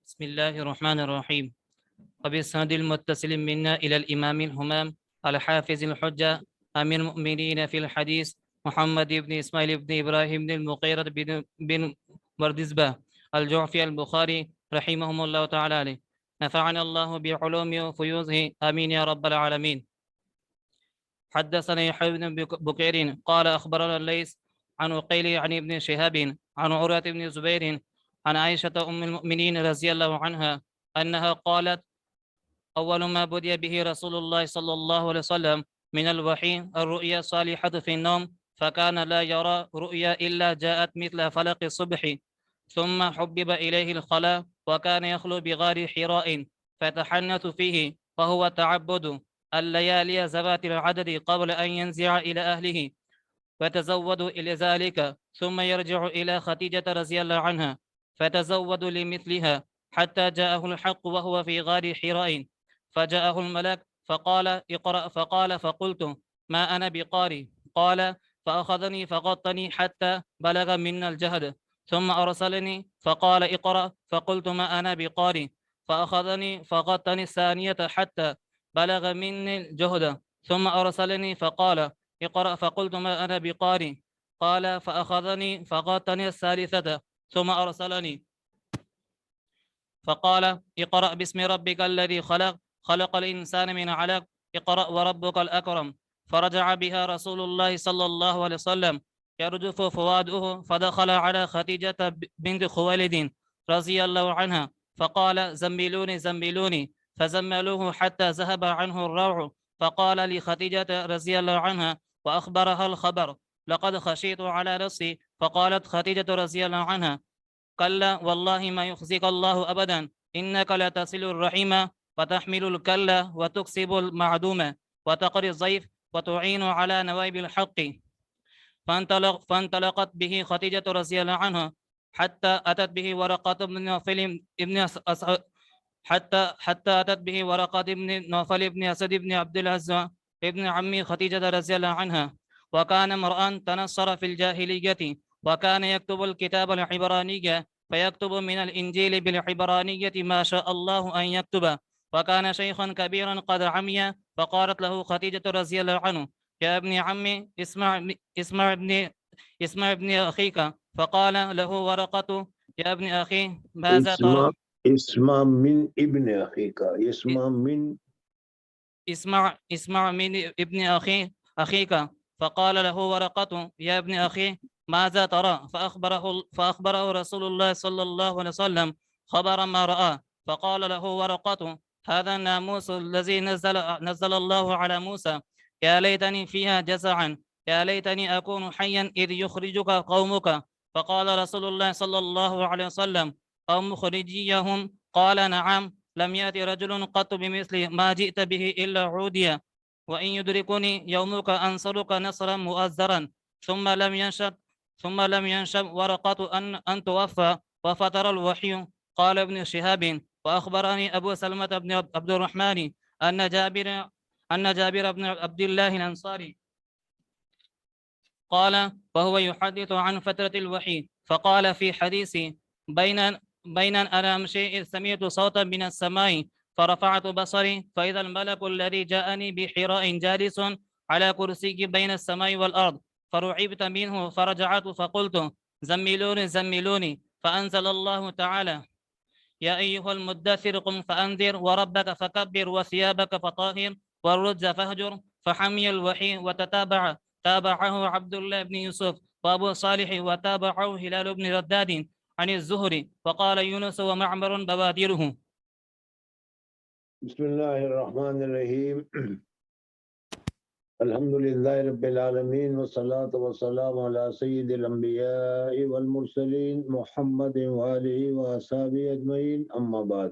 بسم الله الرحمن الرحيم. وبالسند المتصل منا إلى الإمام الهمام الحافظ الحجة أمير المؤمنين في الحديث محمد بن إسماعيل بن إبراهيم بن المغيرة بن بردزبة الجعفي البخاري رحمهم الله تعالى عليه. نفعنا الله بعلوم وفيوزه آمين يا رب العالمين. حدثنا يحيى بن بكير قال أخبرنا الليث عن عقيل عن ابن شهاب عن عروة بن زبير عن عائشة أم المؤمنين رضي الله عنها أنها قالت: أول ما بدأ به رسول الله صلى الله عليه وسلم من الوحي الرؤيا الصالحة في النوم، فكان لا يرى رؤيا إلا جاءت مثل فلق الصبح، ثم حبب إليه الخلاء وكان يخلو بغار حراء فيتحنث فيه، وهو تعبد الليالي ذوات العدد قبل أن ينزع إلى أهله ويتزود إلى ذلك، ثم يرجع إلى خديجة رضي الله عنها فتزود لمثلها حتى جاءه الحق وهو في غار حراء، فجاءه الملك فقال: اقرأ. فقال: فقلت: ما أنا بقارئ. قال: فأخذني فغطني حتى بلغ منا الجهد، ثم أرسلني فقال: اقرأ. فقلت: ما أنا بقارئ. فأخذني فغطني الثانية حتى بلغ مني الجهد، ثم أرسلني فقال: اقرأ. فقلت: ما أنا بقارئ. قال: فأخذني فغطني الثالثة ثم أرسلني فقال: اقرأ باسم ربك الذي خلق، خلق الإنسان من علق، اقرأ وربك الأكرم. فرجع بها رسول الله صلى الله عليه وسلم يرجف فؤاده، فدخل على خديجة بنت خويلد رضي الله عنها فقال: زملوني زملوني، فزملوه حتى ذهب عنه الروع، فقال لخديجة رضي الله عنها وأخبرها الخبر: لقد خشيت على نفسي. فقالت خديجة رضي الله عنها: كلا والله ما يخزيك الله أبدا، إنك لتصل الرحيم وتحمل الكلة وتكسب المعدومة وتقري الضيف وتعين على نوائب الحق. فانطلقت به خديجة رضي الله عنها حتى أتت به ورقة بن نوفل ابن حتى أتت به ورقة بن نوفل بن أسد بن عبد العزى ابن عم خديجة رضي الله عنها، وكان امرأ تنصر في الجاهلية، وكان يكتب الكتاب العبرانية، فيكتب من الإنجيل بالعبرانية ما شاء الله أن يكتب، وكان شيخا كبيرا قد عمي. فقالت له خديجة رضي الله عنه: يا ابن عمي اسمع ابن أخيك. فقال له ورقة: يا ابن أخي ماذا ترى؟ اسمع من ابن أخيك. اسمع من ابن أخيك. فقال له ورقة: يا ابن أخي ماذا ترى؟ فأخبره رسول الله صلى الله عليه وسلم خبر ما رأى. فقال له ورقة: هذا الناموس الذي نزل الله على موسى، يا ليتني فيها جزعا، يا ليتني أكون حيا إذ يخرجك قومك. فقال رسول الله صلى الله عليه وسلم: أو مخرجيهم؟ قال: نعم، لم يأتي رجل قط بمثل ما جئت به إلا عوديا، وإن يدركني يومك أنصرك نصرا مؤزرا. ثم لم ينشب ورقة أن توفى وفتر الوحي. قال ابن شهاب: وأخبرني أبو سلمة بن عبد الرحمن أن جابر بن عبد الله الأنصاري قال وهو يحدث عن فترة الوحي، فقال في حديثي: بين أنا أمشي إذ سمعت صوتا من السماء، فرفعت بصري فإذا الملك الذي جاءني بحراء جالس على كرسي بين السماء والأرض، فرعبت منه فرجعت فقلت: زملوني زملوني. فأنزل الله تعالى: يا أيها المدثر قم فأنذر وربك فكبر وثيابك فطهر والرجز فاهجر. فحمي الوحي تابعه عبد الله بن يوسف وأبو صالح، وتابعه هلال بن رداد عن الزهري، وقال يونس ومعمر بوادره. بسم الله الرحمن الرحيم. الحمد لله رب العالمين والصلاة والسلام على سيد الأنبياء والمرسلين محمد وآله وأصحابه أجمعين، أما بعد.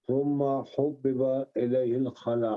ثم حبب إليه الخلا،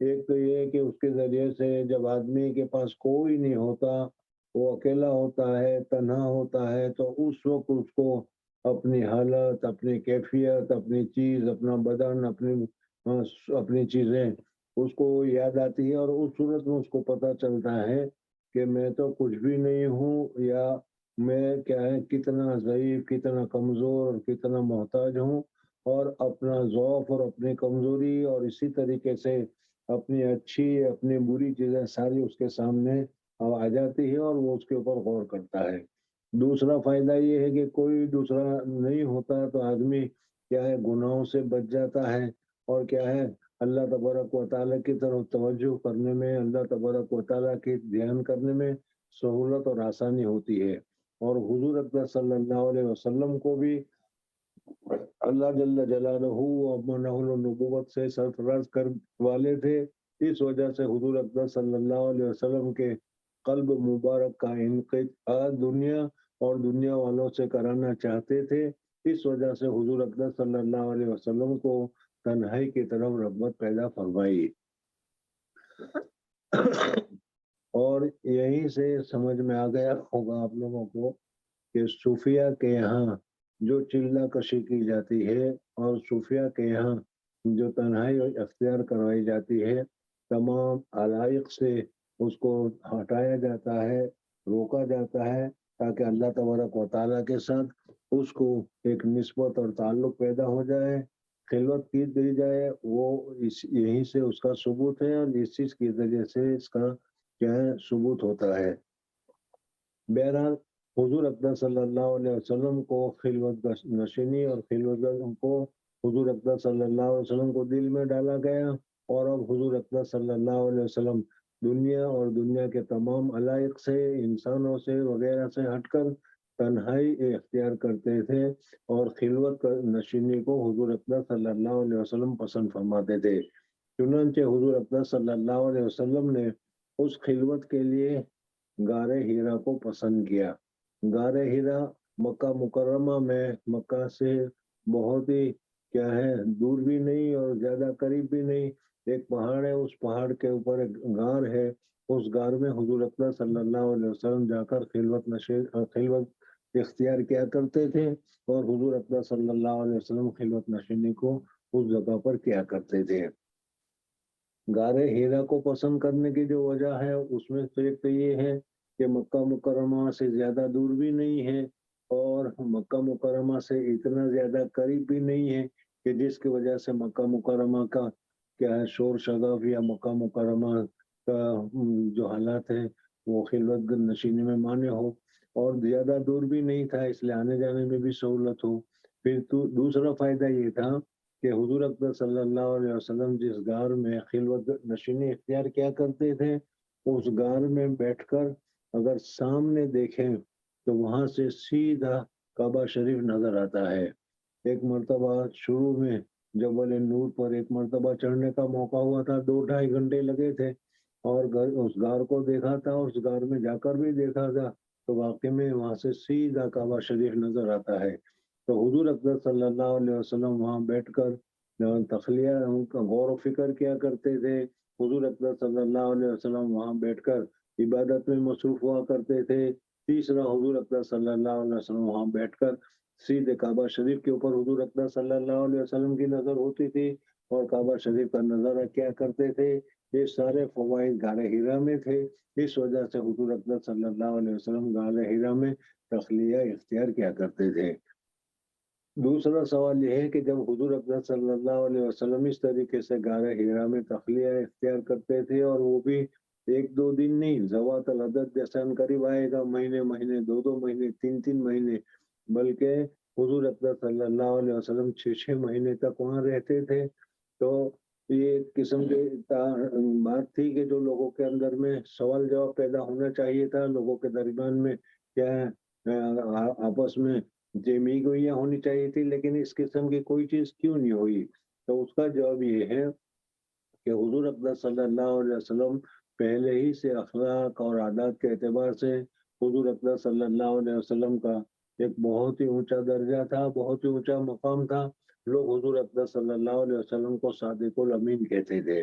ایک تو یہ کہ اس کے ذریعے سے جب آدمی کے پاس کوئی نہیں ہوتا، وہ اکیلا ہوتا ہے، تنہا ہوتا ہے، تو اس وقت اس کو اپنی حالت، اپنی کیفیت، اپنی چیز، اپنا بدن، اپنی چیزیں اس کو یاد آتی ہے، اور اس صورت میں اس کو پتہ چلتا ہے کہ میں تو کچھ بھی نہیں ہوں، یا میں کیا ہے، کتنا ضعیف، کتنا کمزور اور کتنا محتاج ہوں، اور اپنا ضعف اور اپنی کمزوری اور اسی طریقے سے اپنی اچھی اپنی بری چیزیں ساری اس کے سامنے آ جاتی ہے، اور وہ اس کے اوپر غور کرتا ہے۔ دوسرا فائدہ یہ ہے کہ کوئی دوسرا نہیں ہوتا تو آدمی کیا ہے، گناہوں سے بچ جاتا ہے، اور کیا ہے، اللہ تبارک و تعالیٰ کی طرف توجہ کرنے میں، اللہ تبارک و تعالیٰ کی دھیان کرنے میں سہولت اور آسانی ہوتی ہے۔ اور حضور اکرم صلی اللہ علیہ وسلم کو بھی اللہ جل جلالہ و منہ النبوت سے سرفراز کر والے تھے، اس وجہ سے حضور اکرم صلی اللہ علیہ وسلم کے قلب مبارک کا انقطاع دنیا اور دنیا والوں سے کرانا چاہتے تھے، اس وجہ سے حضور اکرم صلی اللہ علیہ وسلم کو تنہائی کی طرف رغبت پیدا فرمائی۔ اور یہیں سے سمجھ میں آ گیا ہوگا آپ لوگوں کو کہ صوفیہ کے یہاں جو چلہ کشی کی جاتی ہے، اور صوفیہ کے یہاں جو تنہائی اختیار کروائی جاتی ہے، تمام علائق سے اس کو ہٹایا جاتا ہے، روکا جاتا ہے، تاکہ اللہ تبارک و تعالیٰ کے ساتھ اس کو ایک نسبت اور تعلق پیدا ہو جائے، خلوت کی دی جائے، وہ یہیں سے اس کا ثبوت ہے، اور اس چیز کے ذریعے سے اس کا کیا ہے، ثبوت ہوتا ہے۔ بہرحال حضور اکرم صلی اللہ علیہ وسلم کو خلوت نشینی اور خلوت کو حضور اکرم صلی اللہ علیہ وسلم کو دل میں ڈالا گیا، اور اب حضور اکرم صلی اللہ علیہ وسلم دنیا اور دنیا کے تمام علائق سے، انسانوں سے وغیرہ سے ہٹ کر تنہائی اختیار کرتے تھے، اور خلوت نشینی کو حضور اکرم صلی اللہ علیہ وسلم پسند فرماتے تھے۔ چنانچہ حضور اکرم صلی اللہ علیہ وسلم نے اس خلوت کے لیے غار ہیرا کو پسند کیا۔ غار ہیرا مکہ مکرمہ میں، مکہ سے بہت ہی کیا ہے، دور بھی نہیں اور زیادہ قریب بھی نہیں، ایک پہاڑ ہے، اس پہاڑ کے اوپر ایک غار ہے، اس غار میں حضور اکرم صلی اللہ علیہ وسلم جا کر خلوت اختیار کیا کرتے تھے، اور حضور اکرم صلی اللہ علیہ وسلم خلوت نشینی کو اس جگہ پر کیا کرتے تھے۔ غار ہیرا کو پسند کرنے کی جو وجہ ہے، اس میں سے ایک تو یہ ہے کہ مکہ مکرمہ سے زیادہ دور بھی نہیں ہے، اور مکہ مکرمہ سے اتنا زیادہ قریب بھی نہیں ہے کہ جس کی وجہ سے مکہ مکرمہ کا کیا ہے، شور شغف یا مکہ مکرمہ کا جو حالات ہے وہ خلوت نشینی میں مانے ہو، اور زیادہ دور بھی نہیں تھا، اس لیے آنے جانے میں بھی سہولت ہو۔ پھر تو دوسرا فائدہ یہ تھا کہ حضور اکرم صلی اللہ علیہ وسلم جس غار میں خلوت نشینی اختیار کیا کرتے تھے، اس غار میں بیٹھ کر اگر سامنے دیکھیں تو وہاں سے سیدھا کعبہ شریف نظر آتا ہے۔ ایک مرتبہ شروع میں جبل نور پر ایک مرتبہ چڑھنے کا موقع ہوا تھا، 2-2.5 گھنٹے لگے تھے، اور اس غار کو دیکھا تھا، اور اس غار میں جا کر بھی دیکھا تھا، تو واقعی میں وہاں سے سیدھا کعبہ شریف نظر آتا ہے۔ تو حضور اکرم صلی اللہ علیہ وسلم وہاں بیٹھ کر تخلیہ ان کا غور و فکر کیا کرتے تھے، حضور اکرم صلی اللہ علیہ وسلم وہاں بیٹھ کر عبادت میں مصروف ہوا کرتے تھے۔ تیسرا، حضور اکرم صلی اللہ علیہ وسلم وہاں بیٹھ کر سیدھے کعبہ شریف کے اوپر حضور اکرم صلی اللہ علیہ وسلم کی نظر ہوتی تھی، اور کعبہ شریف کا نظارہ کیا کرتے تھے۔ یہ سارے فوائد غار ہیرا میں تھے، اس وجہ سے حضور اکرم صلی اللہ علیہ وسلم غار ہیرا میں تخلیہ اختیار کیا کرتے تھے۔ دوسرا سوال یہ ہے کہ جب حضور اکرم صلی اللہ علیہ وسلم اس طریقے سے غار ہیرا میں تخلیہ اختیار کرتے تھے، اور وہ بھی 1-2 دن نہیں، ذوات العدد جیسا ان قریب آئے گا، مہینے مہینے، 2-2 مہینے، 3-3 مہینے، بلکہ حضور اکرم صلی اللہ علیہ وسلم 6-6 مہینے تک وہاں رہتے تھے۔ تو یہ ایک قسم کی بات تھی کہ جو لوگوں کے اندر میں سوال جواب پیدا ہونا چاہیے تھا، لوگوں کے درمیان میں کیا آپس میں جمی گوئیاں ہونی چاہیے تھی، لیکن اس قسم کی کوئی چیز کیوں نہیں ہوئی؟ تو اس کا جواب یہ ہے کہ حضور اکرم صلی اللہ علیہ وسلم پہلے ہی سے اخلاق اور عادات کے اعتبار سے حضور اکرم صلی اللہ علیہ وسلم کا ایک بہت ہی اونچا درجہ تھا، بہت ہی اونچا مقام تھا۔ لوگ حضور اکرم صلی اللہ علیہ وسلم کو صادق الامین کہتے تھے۔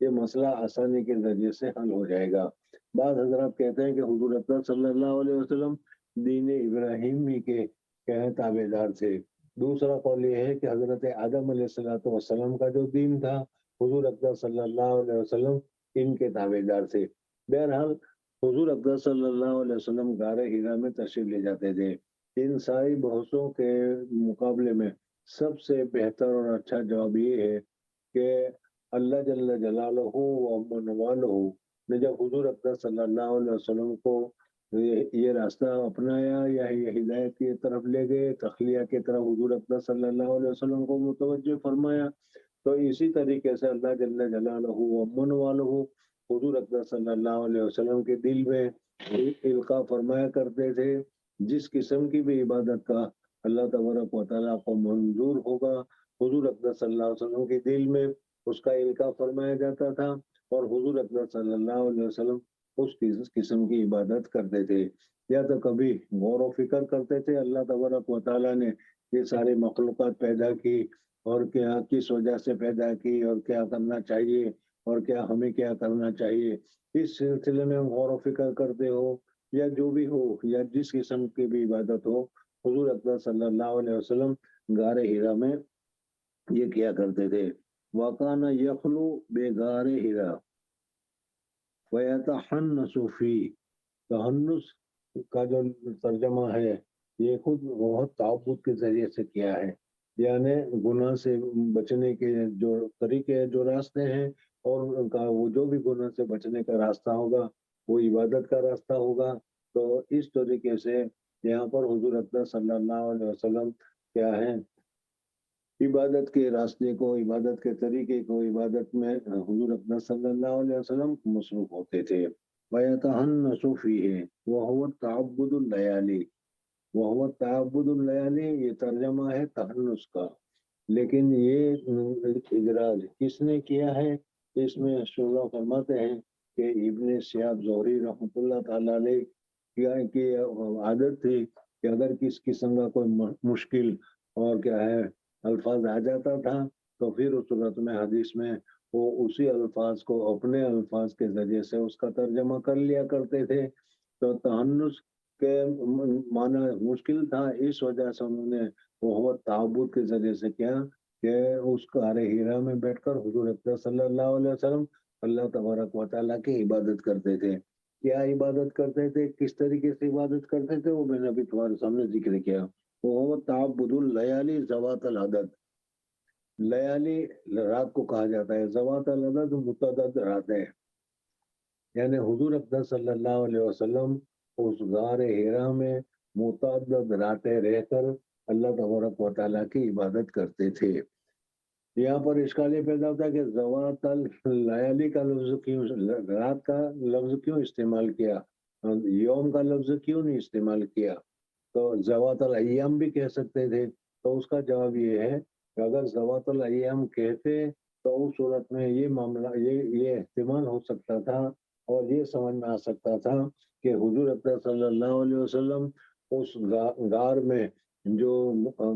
یہ مسئلہ آسانی کے ذریعے سے حل ہو جائے گا۔ بعض حضرات کہتے ہیں کہ حضور اکرم صلی اللہ علیہ وسلم دین ابراہیمی کے تابع دار تھے۔ دوسرا قول یہ ہے کہ حضرت آدم علیہ السلام کا جو دین تھا حضور اکرم صلی اللہ علیہ وسلم ان کے تابع دار تھے۔ بہرحال حضور اکرم صلی اللہ علیہ وسلم غار حرا میں تشریف لے جاتے تھے۔ ان ساری بحثوں کے مقابلے میں سب سے بہتر اور اچھا جواب یہ ہے کہ اللہ جل جلالہ و من والہ نے جب حضور اکرم صلی اللہ علیہ وسلم کو یہ راستہ اپنایا یا یہ ہدایت کی طرف لے گئے، تخلیہ کی طرف حضور اکرم صلی اللہ علیہ وسلم کو متوجہ فرمایا، تو اسی طریقے سے اللہ جل جلالہ و من والہ حضور اکرم صلی اللہ علیہ وسلم کے دل میں القاء فرمایا کرتے تھے۔ جس قسم کی بھی عبادت کا اللہ تبارک و تعالیٰ کو منظور ہوگا حضور اکرم صلی اللہ علیہ وسلم کے دل میں اس کا القاء فرمایا جاتا تھا، اور حضور اکرم صلی اللہ علیہ وسلم اس قسم کی عبادت کرتے تھے۔ یا تو کبھی غور و فکر کرتے تھے اللہ تبارک و تعالیٰ نے یہ سارے مخلوقات پیدا کی اور کیا کس وجہ سے پیدا کی اور کیا کرنا چاہیے اور کیا ہمیں کیا کرنا چاہیے، اس سلسلے میں غور و فکر کرتے ہو یا جو بھی ہو یا جس قسم کی بھی عبادت ہو، حضور اکرم صلی اللہ علیہ وسلم غار حرا میں یہ کیا کرتے تھے۔ وَكَانَ يَخْلُو بِغَارِ حِرَا وَيَتَحَنَّسُ فِيهِ۔ تحنس کا جو ترجمہ ہے یہ خود بہت تعبد کے ذریعے سے کیا ہے، یعنی گناہ سے بچنے کے جو طریقے جو راستے ہیں، اور ان کا وہ جو بھی گناہ سے بچنے کا راستہ ہوگا وہ عبادت کا راستہ ہوگا۔ تو اس طریقے سے یہاں پر حضور اکرم صلی اللہ علیہ وسلم کیا ہے، عبادت کے راستے کو، عبادت کے طریقے کو، عبادت میں حضور اکرم صلی اللہ علیہ وسلم مصروف ہوتے تھے۔ وَيَتَحَنَّسُ فِيهِ وَهُوَ التَّعَبُّدُ اللَّيَالِي۔ وَهُوَ التَّعَبُّدُ اللَّيَالِي یہ ترجمہ ہے تحنس کا، لیکن یہ اجراج کس نے کیا ہے، اس میں شعرا فرماتے ہیں کہ ابن شہاب زہری رحمۃ اللہ تعالیٰ علیہ کی عادت تھی کہ اگر کس قسم کا کوئی مشکل اور کیا ہے الفاظ آ جاتا تھا تو پھر اس صورت میں حدیث میں وہ اسی الفاظ کو اپنے الفاظ کے ذریعے سے اس کا ترجمہ کر لیا کرتے تھے۔ تو تحنس کے معنی مشکل تھا، اس وجہ سے انہوں نے وہ تعبد کے ذریعے سے کیا کہ اس غار حرا میں بیٹھ کر حضور اکرم صلی اللہ علیہ وسلم اللہ تبارک و تعالیٰ کی عبادت کرتے تھے۔ کیا عبادت کرتے تھے، کس طریقے سے عبادت کرتے تھے، وہ میں نے ابھی تمہارے سامنے ذکر کیا۔ وہ تعبد اللیالی ذوات العدد، لیالی رات کو کہا جاتا ہے، ذوات العدد متعدد راتیں، یعنی حضور اکرم صلی اللہ علیہ وسلم اس غار حرا میں متعدد راتیں رہ کر اللہ تبارک و تعالیٰ کی عبادت کرتے تھے۔ یہاں پر اشکال یہ پیدا ہوتا ہے کہ ذوات اللیالی کا لفظ کیوں، رات کا لفظ کیوں استعمال کیا، یوم کا لفظ کیوں نہیں استعمال کیا؟ تو ذوات الایام بھی کہہ سکتے تھے۔ تو اس کا جواب یہ ہے کہ اگر ذوات الایام کہتے تو اس صورت میں یہ معاملہ یہ احتمال ہو سکتا تھا اور یہ سمجھ میں آ سکتا تھا کہ حضور اکرم صلی اللہ علیہ وسلم اس غار میں جو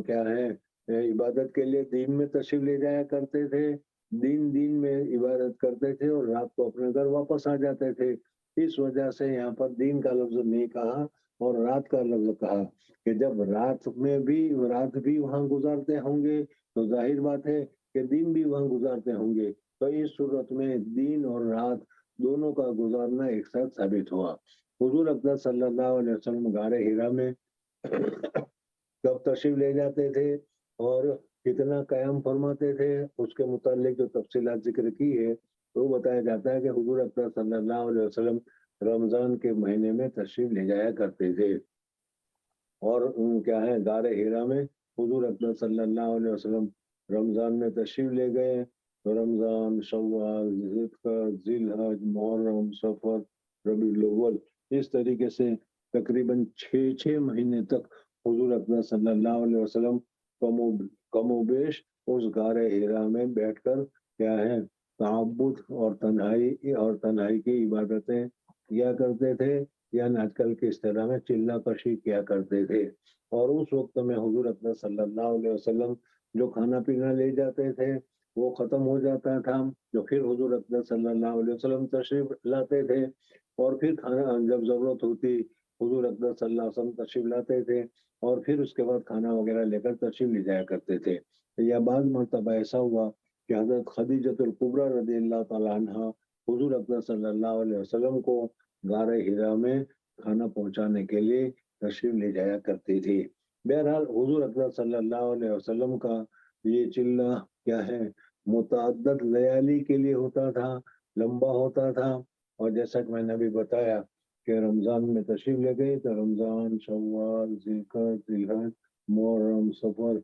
کیا ہے عبادت کے لیے دین میں تشریف لے جایا کرتے تھے، دین میں عبادت کرتے تھے اور رات کو اپنے گھر واپس آ جاتے تھے۔ اس وجہ سے یہاں پر دین کا لفظ نہیں کہا اور رات کا لفظ کہا کہ جب رات بھی وہاں گزارتے ہوں گے تو ظاہر بات ہے کہ دین بھی وہاں گزارتے ہوں گے، تو اس صورت میں دین اور رات دونوں کا گزارنا ایک ساتھ ثابت ہوا۔ حضور اکرم صلی اللہ علیہ وسلم غار حرا میں کب تشریف لے جاتے تھے اور کتنا قیام فرماتے تھے، اس کے متعلق جو تفصیلات ذکر کی ہے تو بتایا جاتا ہے کہ حضور اکرم صلی اللہ علیہ وسلم رمضان کے مہینے میں تشریف لے جایا کرتے تھے، اور کیا ہے غار حرا میں حضور اکرم صلی اللہ علیہ وسلم رمضان میں تشریف لے گئے تو رمضان، شوال، ذی الحج، محرم، صفر، ربیع الاول، اس طریقے سے تقریباً 6 مہینے تک حضور اکرم صلی اللہ علیہ وسلم کم و بیش اس غار حرا میں بیٹھ کر کیا ہے تعبد اور تنہائی کی عبادتیں کیا کرتے تھے، یعنی آج کل کے اصطلاح میں چلہ کشی کیا کرتے تھے۔ اور اس وقت میں حضور اکرم صلی اللہ علیہ وسلم جو کھانا پینا لے جاتے تھے وہ ختم ہو جاتا تھا جو پھر حضور اقدس صلی اللہ علیہ وسلم تشریف لاتے تھے، اور پھر کھانا جب ضرورت ہوتی حضور اقدس صلی اللہ علیہ وسلم تشریف لاتے تھے، اور پھر اس کے بعد کھانا وغیرہ لے کر تشریف لے جایا کرتے تھے۔ یا بعض مرتبہ ایسا ہوا کہ حضرت خدیجۃ الکبریٰ رضی اللہ تعالیٰ عنہ حضور اقدس صلی اللہ علیہ وسلم کو غار حرا میں کھانا پہنچانے کے لیے تشریف لے جایا کرتی تھی۔ بہرحال حضور اقدس صلی اللہ علیہ وسلم کا یہ چلہ کیا ہے متعدد لیالی کے لیے ہوتا تھا، لمبا ہوتا تھا، اور جیسا کہ میں نے ابھی بتایا کہ رمضان میں تشریف لے گئے تو رمضان، شوال، ذوالقعدہ، ذوالحج، محرم، سفر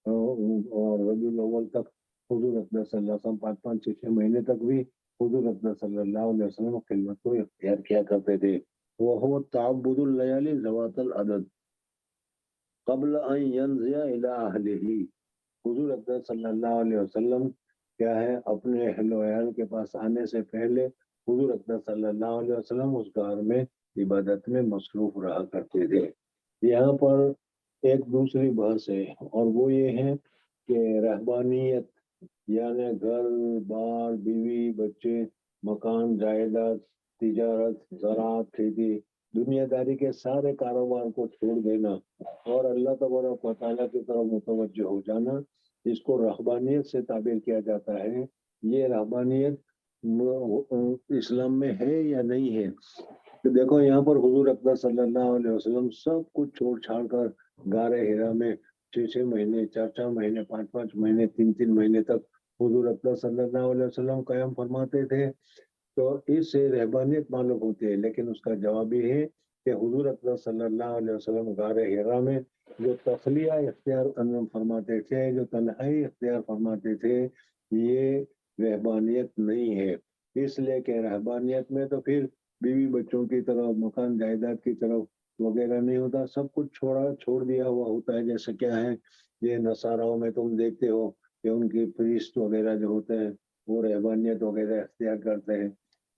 اور ربیع الاول تک حضور اقدس صلی اللہ علیہ وسلم 5 مہینے تک بھی حضور اقدس صلی اللہ علیہ وسلم خدمت کو اختیار کیا کرتے تھے۔ وہ تعبد اللیالی ذوات العدد قبل ان ينزل الى اہلہ، حضور اقدس صلی اللہ علیہ وسلم کیا ہے اپنے اہل و عیال کے پاس آنے سے پہلے حضور اقدس صلی اللہ علیہ وسلم اس غار میں عبادت میں مصروف رہا کرتے تھے۔ یہاں پر ایک دوسری بحث ہے، اور وہ یہ ہے کہ رہبانیت یعنی گھر بار، بیوی بچے، مکان جائیداد، تجارت، زراعت، کھیتی، دنیا داری کے سارے کاروبار کو چھوڑ دینا اور اللہ تبارک و تعالیٰ کی طرف متوجہ ہو جانا، اس کو رہبانیت سے تعبیر کیا جاتا ہے۔ یہ رہبانیت اسلام میں ہے یا نہیں ہے؟ تو دیکھو یہاں پر حضور اقدس صلی اللہ علیہ وسلم سب کچھ چھوڑ چھاڑ کر غار حرا میں 6 مہینے، 4 مہینے، 5 مہینے، 3 مہینے تک حضور اقدس صلی اللہ علیہ وسلم قیام فرماتے تھے۔ تو اس سے رہبانیت معلوم ہوتی ہے، لیکن اس کا جواب یہ ہے کہ حضور اقدس صلی اللہ علیہ وسلم غار حرا میں جو تخلیہ اختیار فرماتے تھے، جو تنہائی اختیار فرماتے تھے، یہ رہبانیت نہیں ہے۔ اس لیے کہ رہبانیت میں تو پھر بیوی بچوں کی طرف، مکان جائیداد کی طرف وغیرہ نہیں ہوتا، سب کچھ چھوڑ دیا ہوا ہوتا ہے۔ جیسے کیا ہے یہ نصاراؤں میں تم دیکھتے ہو کہ ان کی پریسٹ وغیرہ جو ہوتے ہیں وہ رہبانیت وغیرہ اختیار کرتے ہیں۔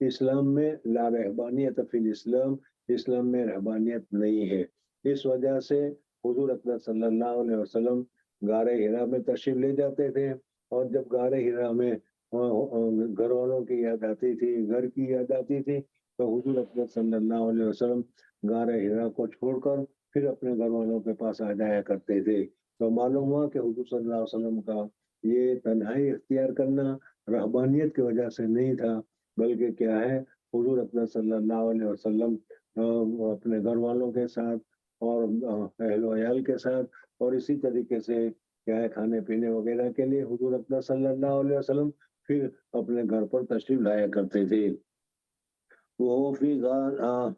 اسلام میں لا رہبانیت فی الاسلام، اسلام میں رہبانیت نہیں ہے۔ اس وجہ سے حضور اقدس صلی اللہ علیہ وسلم غار حرا میں تشریف لے جاتے تھے، اور جب غار حرا میں گھر والوں کی یاد آتی تھی، گھر کی یاد آتی تھی، تو حضور اقدس صلی اللہ علیہ وسلم غار حرا کو چھوڑ کر پھر اپنے گھر والوں کے پاس آ جایا کرتے تھے۔ تو معلوم ہوا کہ حضور صلی اللہ علیہ وسلم کا یہ تنہائی اختیار کرنا رہبانیت کی وجہ سے نہیں تھا، بلکہ کیا ہے حضور اقدس صلی اللہ علیہ وسلم اپنے گھر والوں کے ساتھ اور اہل و عیال کے ساتھ، اور اسی طریقے سے کیا ہے کھانے پینے وغیرہ کے لیے حضور اقدس صلی اللہ علیہ وسلم پھر اپنے گھر پر تشریف لایا کرتے تھے۔ وہ فی غار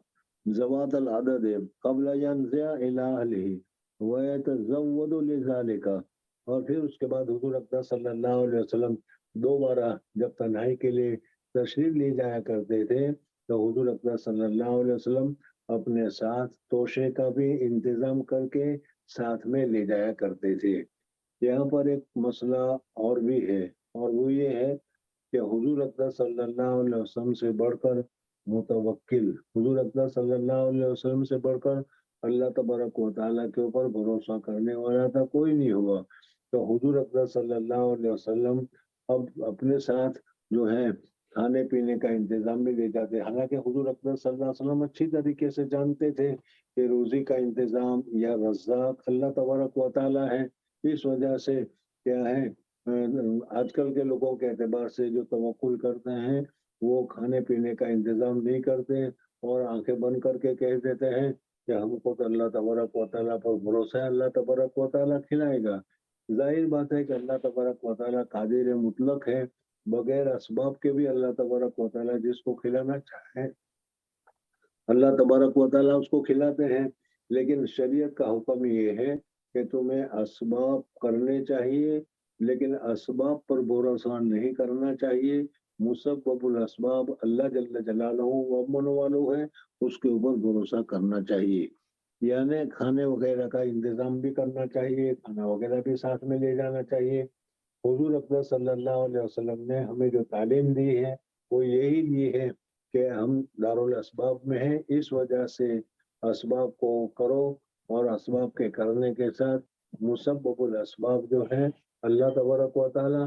ذوات العدد قبل ينزل الى اہلہ ويتزود لذلك، اور پھر اس کے بعد حضور اقدس صلی اللہ علیہ وسلم دوبارہ جب تنہائی کے لیے تشریف لے جایا کرتے تھے تو حضور اقدس صلی اللہ علیہ وسلم اپنے ساتھ توشے کا بھی انتظام کر کے ساتھ میں لے جایا کرتے تھے۔ یہاں پر ایک مسئلہ اور بھی ہے، اور وہ یہ ہے کہ حضور اقدس صلی اللہ علیہ وسلم سے بڑھ کر متوکل، حضور اقدس صلی اللہ علیہ وسلم سے بڑھ کر اللہ تبارک و تعالیٰ کے اوپر بھروسہ کرنے والا تھا کوئی نہیں ہوا۔ تو حضور اقدس صلی اللہ علیہ وسلم اب اپنے ساتھ جو ہے کھانے پینے کا انتظام بھی لے جاتے، حالانکہ حضور اقدس صلی اللہ علیہ وسلم اچھی طریقے سے جانتے تھے کہ روزی کا انتظام یا رزاق اللہ تبارک و تعالیٰ ہے۔ اس وجہ سے کیا ہے آج کل کے لوگوں کے اعتبار سے جو توکل کرتے ہیں وہ کھانے پینے کا انتظام نہیں کرتے، اور آنکھیں بند کر کے کہہ دیتے ہیں کہ ہم کو تو اللہ تبارک و تعالیٰ پر بھروسہ ہے، اللہ تبارک و تعالیٰ کھلائے گا۔ ظاہر بات ہے کہ اللہ تبارک و تعالیٰ قادر مطلق ہے، بغیر اسباب کے بھی اللہ تبارک و تعالیٰ جس کو کھلانا چاہے اللہ تبارک و تعالیٰ اس کو کھلاتے ہیں۔ لیکن شریعت کا حکم یہ ہے کہ تمہیں اسباب کرنے چاہیے، لیکن اسباب پر بھروسہ نہیں کرنا چاہیے۔ مسبب الاسباب اللہ جل جلالہ و من والو ہے، اس کے اوپر بھروسہ کرنا چاہیے۔ یعنی کھانے وغیرہ کا انتظام بھی کرنا چاہیے، کھانا وغیرہ بھی ساتھ میں لے جانا چاہیے۔ حضور اقدس صلی اللہ علیہ وسلم نے ہمیں جو تعلیم دی ہے وہ یہی دی ہے کہ ہم دارالاسباب میں ہیں، اس وجہ سے اسباب کو کرو، اور اسباب کے کرنے کے ساتھ مسبب الاسباب جو ہے اللہ تبارک و تعالیٰ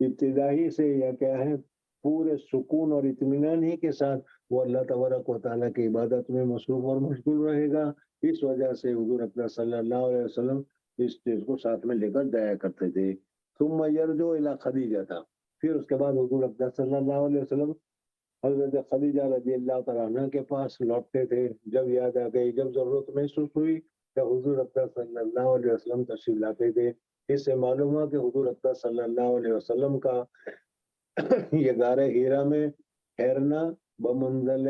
ابتدائی سے یا کیا ہے پورے سکون اور اطمینان ہی کے ساتھ وہ اللہ تبارک و تعالیٰ کی عبادت میں مصروف اور مشغول رہے گا. اس وجہ سے حضور اکرم صلی اللہ علیہ وسلم اس چیز کو ساتھ میں لے کر جایا کرتے تھے. ثم یرجو الی خدیجہ تھا. پھر اس کے بعد حضور اکرم صلی اللہ علیہ وسلم حضرت خدیجہ رضی اللہ تعالیٰ عنہ کے پاس لوٹتے تھے. جب یاد آ گئی، جب ضرورت محسوس ہوئی تو حضور اکرم صلی اللہ علیہ وسلم تشریف لاتے تھے. اس سے معلوم ہوا کہ حضور اکرم صلی اللہ علیہ وسلم کا یہ غار ہیرا میں ٹھہرنا بمنزل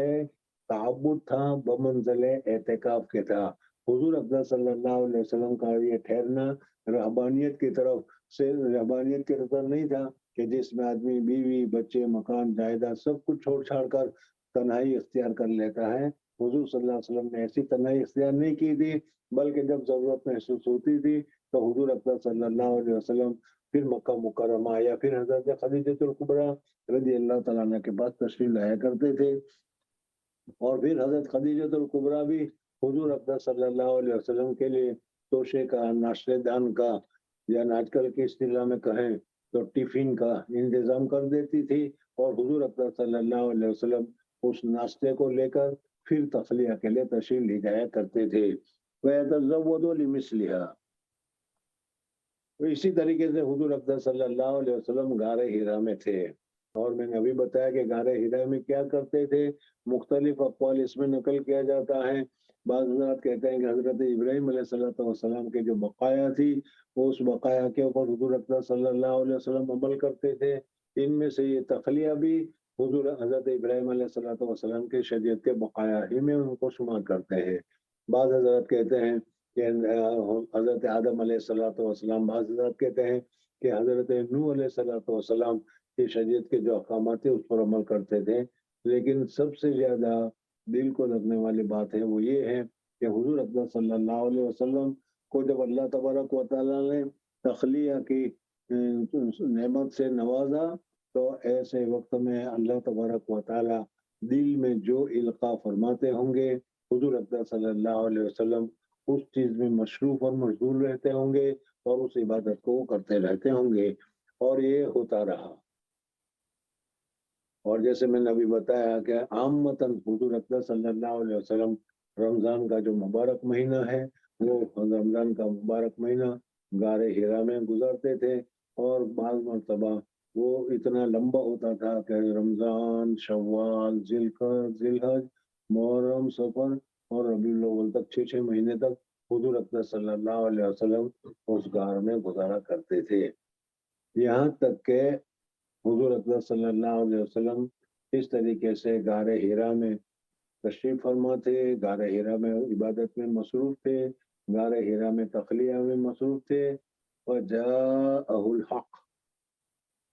تعبد تھا، بمنزل اعتکاف کے تھا. حضور اکرم صلی اللہ علیہ وسلم کا یہ ٹھہرنا رہبانیت کی طرف سے رہبانیت کی طرف نہیں تھا کہ جس میں آدمی بیوی بچے مکان جائیداد سب کچھ چھوڑ چھاڑ کر تنہائی اختیار کر لیتا ہے. حضور صلی اللہ علیہ وسلم نے ایسی تنہائی اختیار نہیں کی تھی، بلکہ جب ضرورت محسوس ہوتی تھی تو حضور اکرم صلی اللہ علیہ وسلم پھر مکہ مکرمہ یا پھر حضرت خدیجہ الکبریٰ رضی اللہ تعالیٰ عنہ کے پاس تشریف لایا کرتے تھے. اور پھر حضرت خدیجہ الکبریٰ بھی حضور اکرم صلی اللہ علیہ وسلم کے لیے توشے کا، ناشتے دان کا، یا آج کل کی اصطلاح میں کہیں تو ٹفن کا انتظام کر دیتی تھی. اور حضور اکرم صلی اللہ علیہ وسلم اس ناشتے کو لے کر پھر تخلیہ کے لیے تشریف لے جایا کرتے تھے. وَيَتَزَوَّدُ لِمِثْلِهَا. اسی طریقے سے حضور اکرم صلی اللہ علیہ وسلم غار ہیرا میں تھے. اور میں نے ابھی بتایا کہ غار ہیرا میں کیا کرتے تھے. مختلف اقوال اس میں نقل کیا جاتا ہے. بعض حضرات کہتے ہیں کہ حضرت ابراہیم علیہ السلام کے جو بقایا تھی اس بقایا کے اوپر حضور اکرم صلی اللہ علیہ وسلم عمل کرتے تھے. ان میں سے یہ تخلیہ بھی حضور حضرت ابراہیم علیہ السلام کے شریعت کے بقایا ہی میں ان کو شمار کرتے ہیں. بعض حضرات کہتے ہیں کہ حضرت آدم علیہ السلام، بعض حضرات کہتے ہیں کہ حضرت نوح علیہ السلام کی شریعت کے جو احکامات تھے اس پر عمل کرتے تھے. لیکن سب سے زیادہ دل کو لگنے والی بات ہے وہ یہ ہے کہ حضور اکرم صلی اللہ علیہ وسلم کو جب اللہ تبارک و تعالیٰ نے تخلیہ کی نعمت سے نوازا تو ایسے وقت میں اللہ تبارک و تعالیٰ دل میں جو القاء فرماتے ہوں گے حضور اکرم صلی اللہ علیہ وسلم اس چیز میں مصروف اور مشغول رہتے ہوں گے اور اس عبادت کو کرتے رہتے ہوں گے. اور یہ ہوتا رہا. اور جیسے میں نے ابھی بتایا کہ عامتاً حضور اکرم صلی اللہ علیہ وسلم رمضان کا جو مبارک مہینہ ہے وہ رمضان کا مبارک مہینہ غار ہیرا میں گزارتے تھے. اور بعض مرتبہ وہ اتنا لمبا ہوتا تھا کہ رمضان، شوال، ذی الحج، محرم، سفر اور ربیع الاول تک 6 مہینے تک حضور اکرم صلی اللہ علیہ وسلم اس غار میں گزارا کرتے تھے. یہاں تک کہ حضور اکرم صلی اللہ علیہ وسلم اس طریقے سے غار ہیرا میں تشریف فرما تھے، غار ہیرا میں عبادت میں مصروف تھے، غار ہیرا میں تخلیہ میں مصروف تھے. وَجَاءَهُ الْحَقُّ.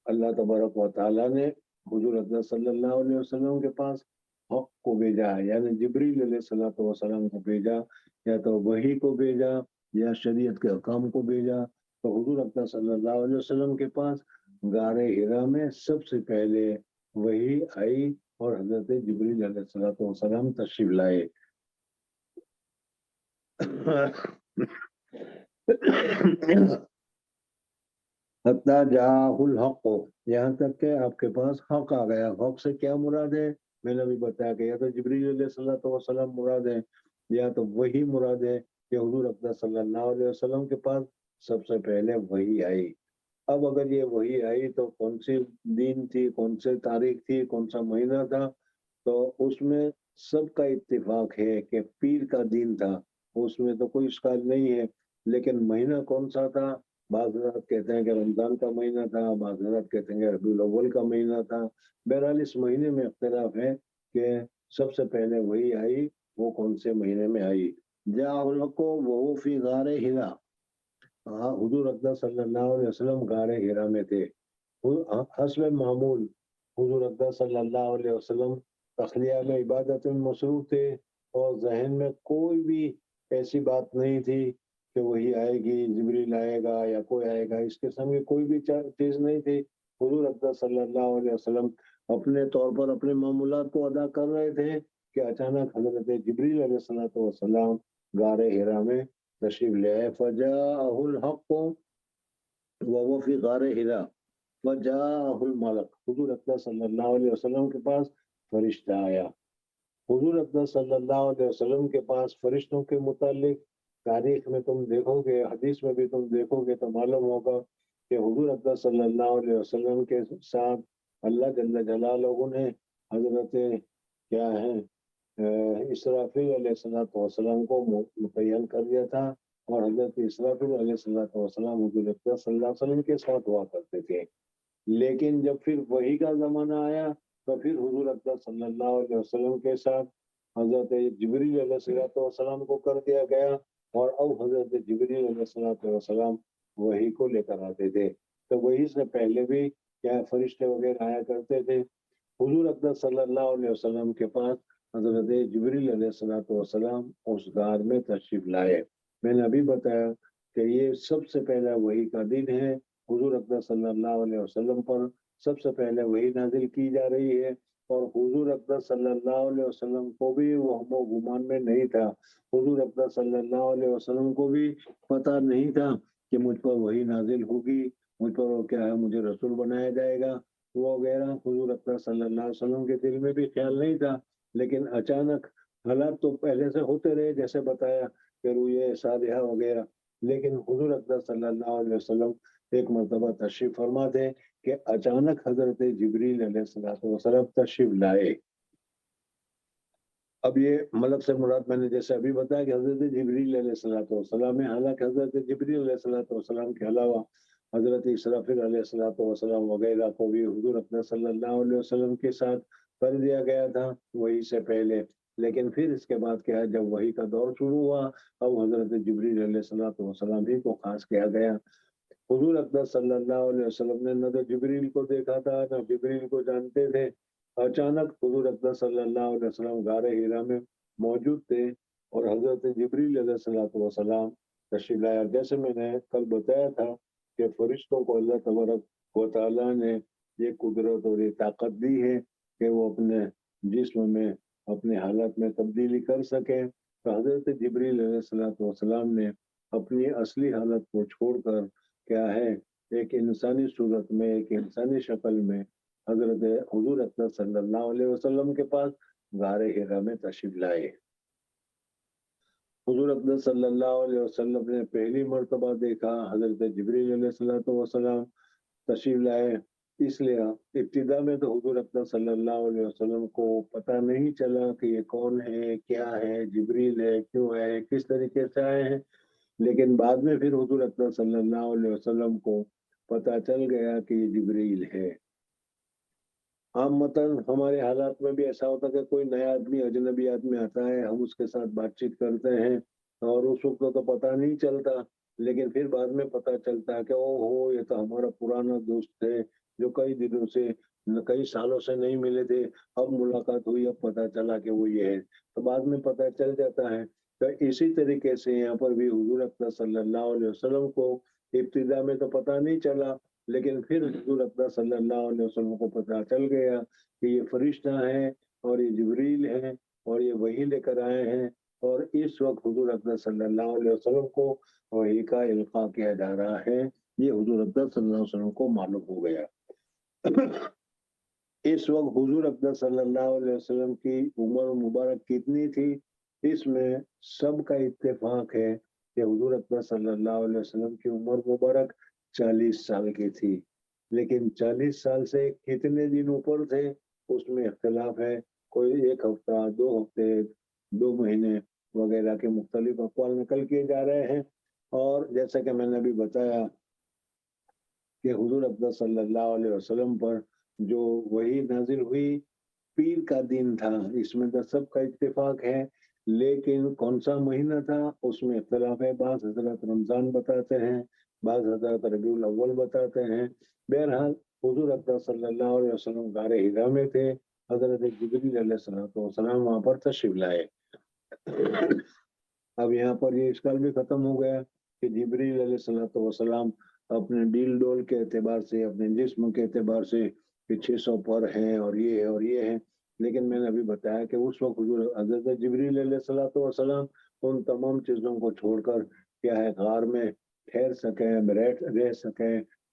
اللہ تبارک و تعالیٰ نے حضور اکرم صلی اللہ علیہ وسلم کے پاس حق کو بھیجا، یعنی جبریل علیہ السلام کو بھیجا، یا تو وحی کو بھیجا یا شریعت کے احکام کو بھیجا. تو حضور اکرم صلی اللہ علیہ وسلم کے پاس غار ہیرا میں سب سے پہلے وحی آئی اور حضرت جبریل علیہ السلام تشریف لائے. حتیٰ جاءہ الحق، یہاں تک کہ آپ کے پاس حق آ گیا. حق سے کیا مراد ہے میں نے بھی بتایا کہ یا تو جبریل علیہ السلام مراد ہے یا تو وہی مراد ہے کہ حضور اکرم صلی اللہ علیہ وسلم کے پاس سب سے پہلے وہی آئی. اب اگر یہ وہی آئی تو کون سی دن تھی، کون سے تاریخ تھی، کون سا مہینہ تھا؟ تو اس میں سب کا اتفاق ہے کہ پیر کا دن تھا، اس میں تو کوئی اشکال نہیں ہے. لیکن مہینہ کون سا تھا؟ بعض حضرات کہتے ہیں کہ رمضان کا مہینہ تھا، بعض حضرات کہتے ہیں کہ ربیع الاول کا مہینہ تھا. بہرحال اس مہینے میں اختلاف ہے کہ سب سے پہلے وہی آئی وہ کون سے مہینے میں آئی. جاء الحق وهو فی غار ہیرا. حضور اکرم صلی اللہ علیہ وسلم غار ہیرا میں تھے. حسب معمول حضور اکرم صلی اللہ علیہ وسلم تخلیہ میں عبادت میں مصروف تھے اور ذہن میں کوئی بھی ایسی بات نہیں تھی کہ وہی آئے گی، جبریل آئے گا یا کوئی آئے گا. اس قسم کی کوئی بھی چیز نہیں تھی. حضور اکرم صلی اللہ علیہ وسلم اپنے طور پر اپنے معمولات کو ادا کر رہے تھے کہ اچانک حضرت جبریل علیہ السلام غار ہیرا میں تشریف لے آئے. فجاءہ الحق وهو فی غار ہیرا. وجاءہ الملک، حضور اکرم صلی اللہ علیہ وسلم کے پاس فرشتہ آیا۔ حضور اکرم صلی اللہ علیہ وسلم کے پاس فرشتوں کے متعلق تاریخ میں تم دیکھو گے، حدیث میں بھی تم دیکھو گے تو معلوم ہوگا کہ حضور اکرم صلی اللہ علیہ وسلم کے ساتھ اللہ جل جلالہ نے حضرت کیا ہے اسرافیل علیہ السلام کو متعین کر دیا تھا، اور حضرت اسرافیل علیہ السلام حضور اکرم صلی اللہ علیہ وسلم کے ساتھ ہوا کرتے تھے۔ لیکن جب پھر وحی کا زمانہ آیا تو پھر حضور اکرم صلی اللہ علیہ وسلم کے ساتھ حضرت جبریل علیہ السلام کو کر دیا گیا، اور اب حضرت جبریل علیہ السلام وحی کو لے کر آتے تھے۔ تو وحی سے پہلے بھی کیا فرشتے وغیرہ آیا کرتے تھے۔ حضور اکرم صلی اللہ علیہ وسلم کے پاس حضرت جبریل علیہ السلام اس غار میں تشریف لائے۔ میں نے ابھی بتایا کہ یہ سب سے پہلا وحی کا دن ہے، حضور اکرم صلی اللہ علیہ وسلم پر سب سے پہلے وحی نازل کی جا رہی ہے، اور حضور اکرم صلی اللہ علیہ وسلم کو بھی وہم و گمان میں نہیں تھا، حضور اکرم صلی اللہ علیہ وسلم کو بھی پتہ نہیں تھا کہ مجھ پر وحی نازل ہوگی، مجھ پر کیا ہے مجھے رسول بنایا جائے گا وغیرہ، حضور اکرم صلی اللہ علیہ وسلم کے دل میں بھی خیال نہیں تھا۔ لیکن اچانک حالات تو پہلے سے ہوتے رہے جیسے بتایا کہ روئے صالحہ وغیرہ، لیکن حضور اکرم صلی اللہ علیہ وسلم ایک مرتبہ تشریف فرما تھے کہ اچانک حضرت جبریل علیہ السلام تشریف لائے۔ اب یہ ملک سے مراد میں نے جیسے ابھی بتایا کہ حضرت جبریل علیہ السلام ہے، حالانکہ حضرت جبریل علیہ السلام کے علاوہ حضرت اسرافیل علیہ السلام وغیرہ کو بھی حضور اکرم صلی اللہ علیہ وسلم کے ساتھ کر دیا گیا تھا وحی سے پہلے، لیکن پھر اس کے بعد کیا ہے جب وحی کا دور شروع ہوا اب حضرت جبریل علیہ السلام ہی کو خاص کیا گیا۔ حضور اکرم صلی اللہ علیہ وسلم نے نہ تو جبریل کو دیکھا تھا نہ جبریل کو جانتے تھے۔ اچانک حضور اکرم صلی اللہ علیہ وسلم غار حرا میں موجود تھے اور حضرت جبریل علیہ السلام تشریف لائے۔ جیسے میں نے کل بتایا تھا کہ فرشتوں کو اللہ تبارک و تعالیٰ نے یہ قدرت اور یہ طاقت دی ہے کہ وہ اپنے جسم میں اپنے حالت میں تبدیلی کر سکیں، تو حضرت جبریل علیہ السلام نے اپنی اصلی حالت کو چھوڑ کر کیا ہے ایک انسانی صورت میں ایک انسانی شکل میں حضرت حضور اکرم صلی اللہ علیہ وسلم کے پاس غار حرا میں تشریف لائے۔ حضور اکرم صلی اللہ علیہ وسلم نے پہلی مرتبہ دیکھا حضرت جبریل علیہ السلام تشریف لائے، اس لیے ابتدا میں تو حضور اکرم صلی اللہ علیہ وسلم کو پتہ نہیں چلا کہ یہ کون ہے، کیا ہے، جبریل ہے، کیوں ہے، کس طریقے سے آئے ہیں، لیکن بعد میں پھر حضور اکرم صلی اللہ علیہ وسلم کو پتہ چل گیا کہ یہ جبریل ہے۔ عامتاً ہمارے حالات میں بھی ایسا ہوتا ہے کہ کوئی نیا آدمی اجنبی آدمی آتا ہے، ہم اس کے ساتھ بات چیت کرتے ہیں اور اس وقت تو پتہ نہیں چلتا، لیکن پھر بعد میں پتہ چلتا ہے کہ او ہو یہ تو ہمارا پرانا دوست ہے جو کئی دنوں سے کئی سالوں سے نہیں ملے تھے، اب ملاقات ہوئی، اب پتہ چلا کہ وہ یہ ہے، تو بعد میں پتہ چل جاتا ہے۔ تو اسی طریقے سے یہاں پر بھی حضور اکرم صلی اللہ علیہ وسلم کو ابتدا میں تو پتہ نہیں چلا، لیکن پھر حضور اکرم صلی اللہ علیہ وسلم کو پتہ چل گیا کہ یہ فرشتہ ہیں اور یہ جبریل ہیں اور یہ وحی لے کر آئے ہیں، اور اس وقت حضور اکرم صلی اللہ علیہ وسلم کو وحی کا القاء کیا جا رہا ہے، یہ حضور اکرم صلی اللہ علیہ وسلم کو معلوم ہو گیا۔ اس وقت حضور اکرم صلی اللہ علیہ وسلم کی عمر مبارک کتنی تھی، اس میں سب کا اتفاق ہے کہ حضور اکرم صلی اللہ علیہ وسلم کی عمر مبارک 40 سال کی تھی، لیکن 40 سال سے کتنے دن اوپر تھے اس میں اختلاف ہے، کوئی 1 ہفتہ 2 ہفتے 2 مہینے وغیرہ کے مختلف اقوال نقل کیے جا رہے ہیں۔ اور جیسا کہ میں نے ابھی بتایا کہ حضور اکرم صلی اللہ علیہ وسلم پر جو وحی نازل ہوئی پیر کا دن تھا، اس میں تو سب کا اتفاق ہے، لیکن کون سا مہینہ تھا اس میں اختلاف ہے، بعض حضرات رمضان بتاتے ہیں، بعض حضرات ربیع الاول بتاتے ہیں۔ بہرحال حضور اکرم صلی اللہ علیہ وسلم غار حرا میں تھے، حضرت جبریل علیہ السلام وہاں پر تشریف لائے۔ اب یہاں پر یہ اشکال بھی ختم ہو گیا کہ جبریل علیہ السلام اپنے ڈیل ڈول کے اعتبار سے اپنے جسم کے اعتبار سے کہ 600 پر ہیں اور یہ ہے اور یہ ہے، لیکن میں نے ابھی بتایا کہ اس وقت حضور حضرت جبریل علیہ السلام ان تمام چیزوں کو چھوڑ کر کیا ہے غار میں ٹھہر سکیں، رہ سکیں،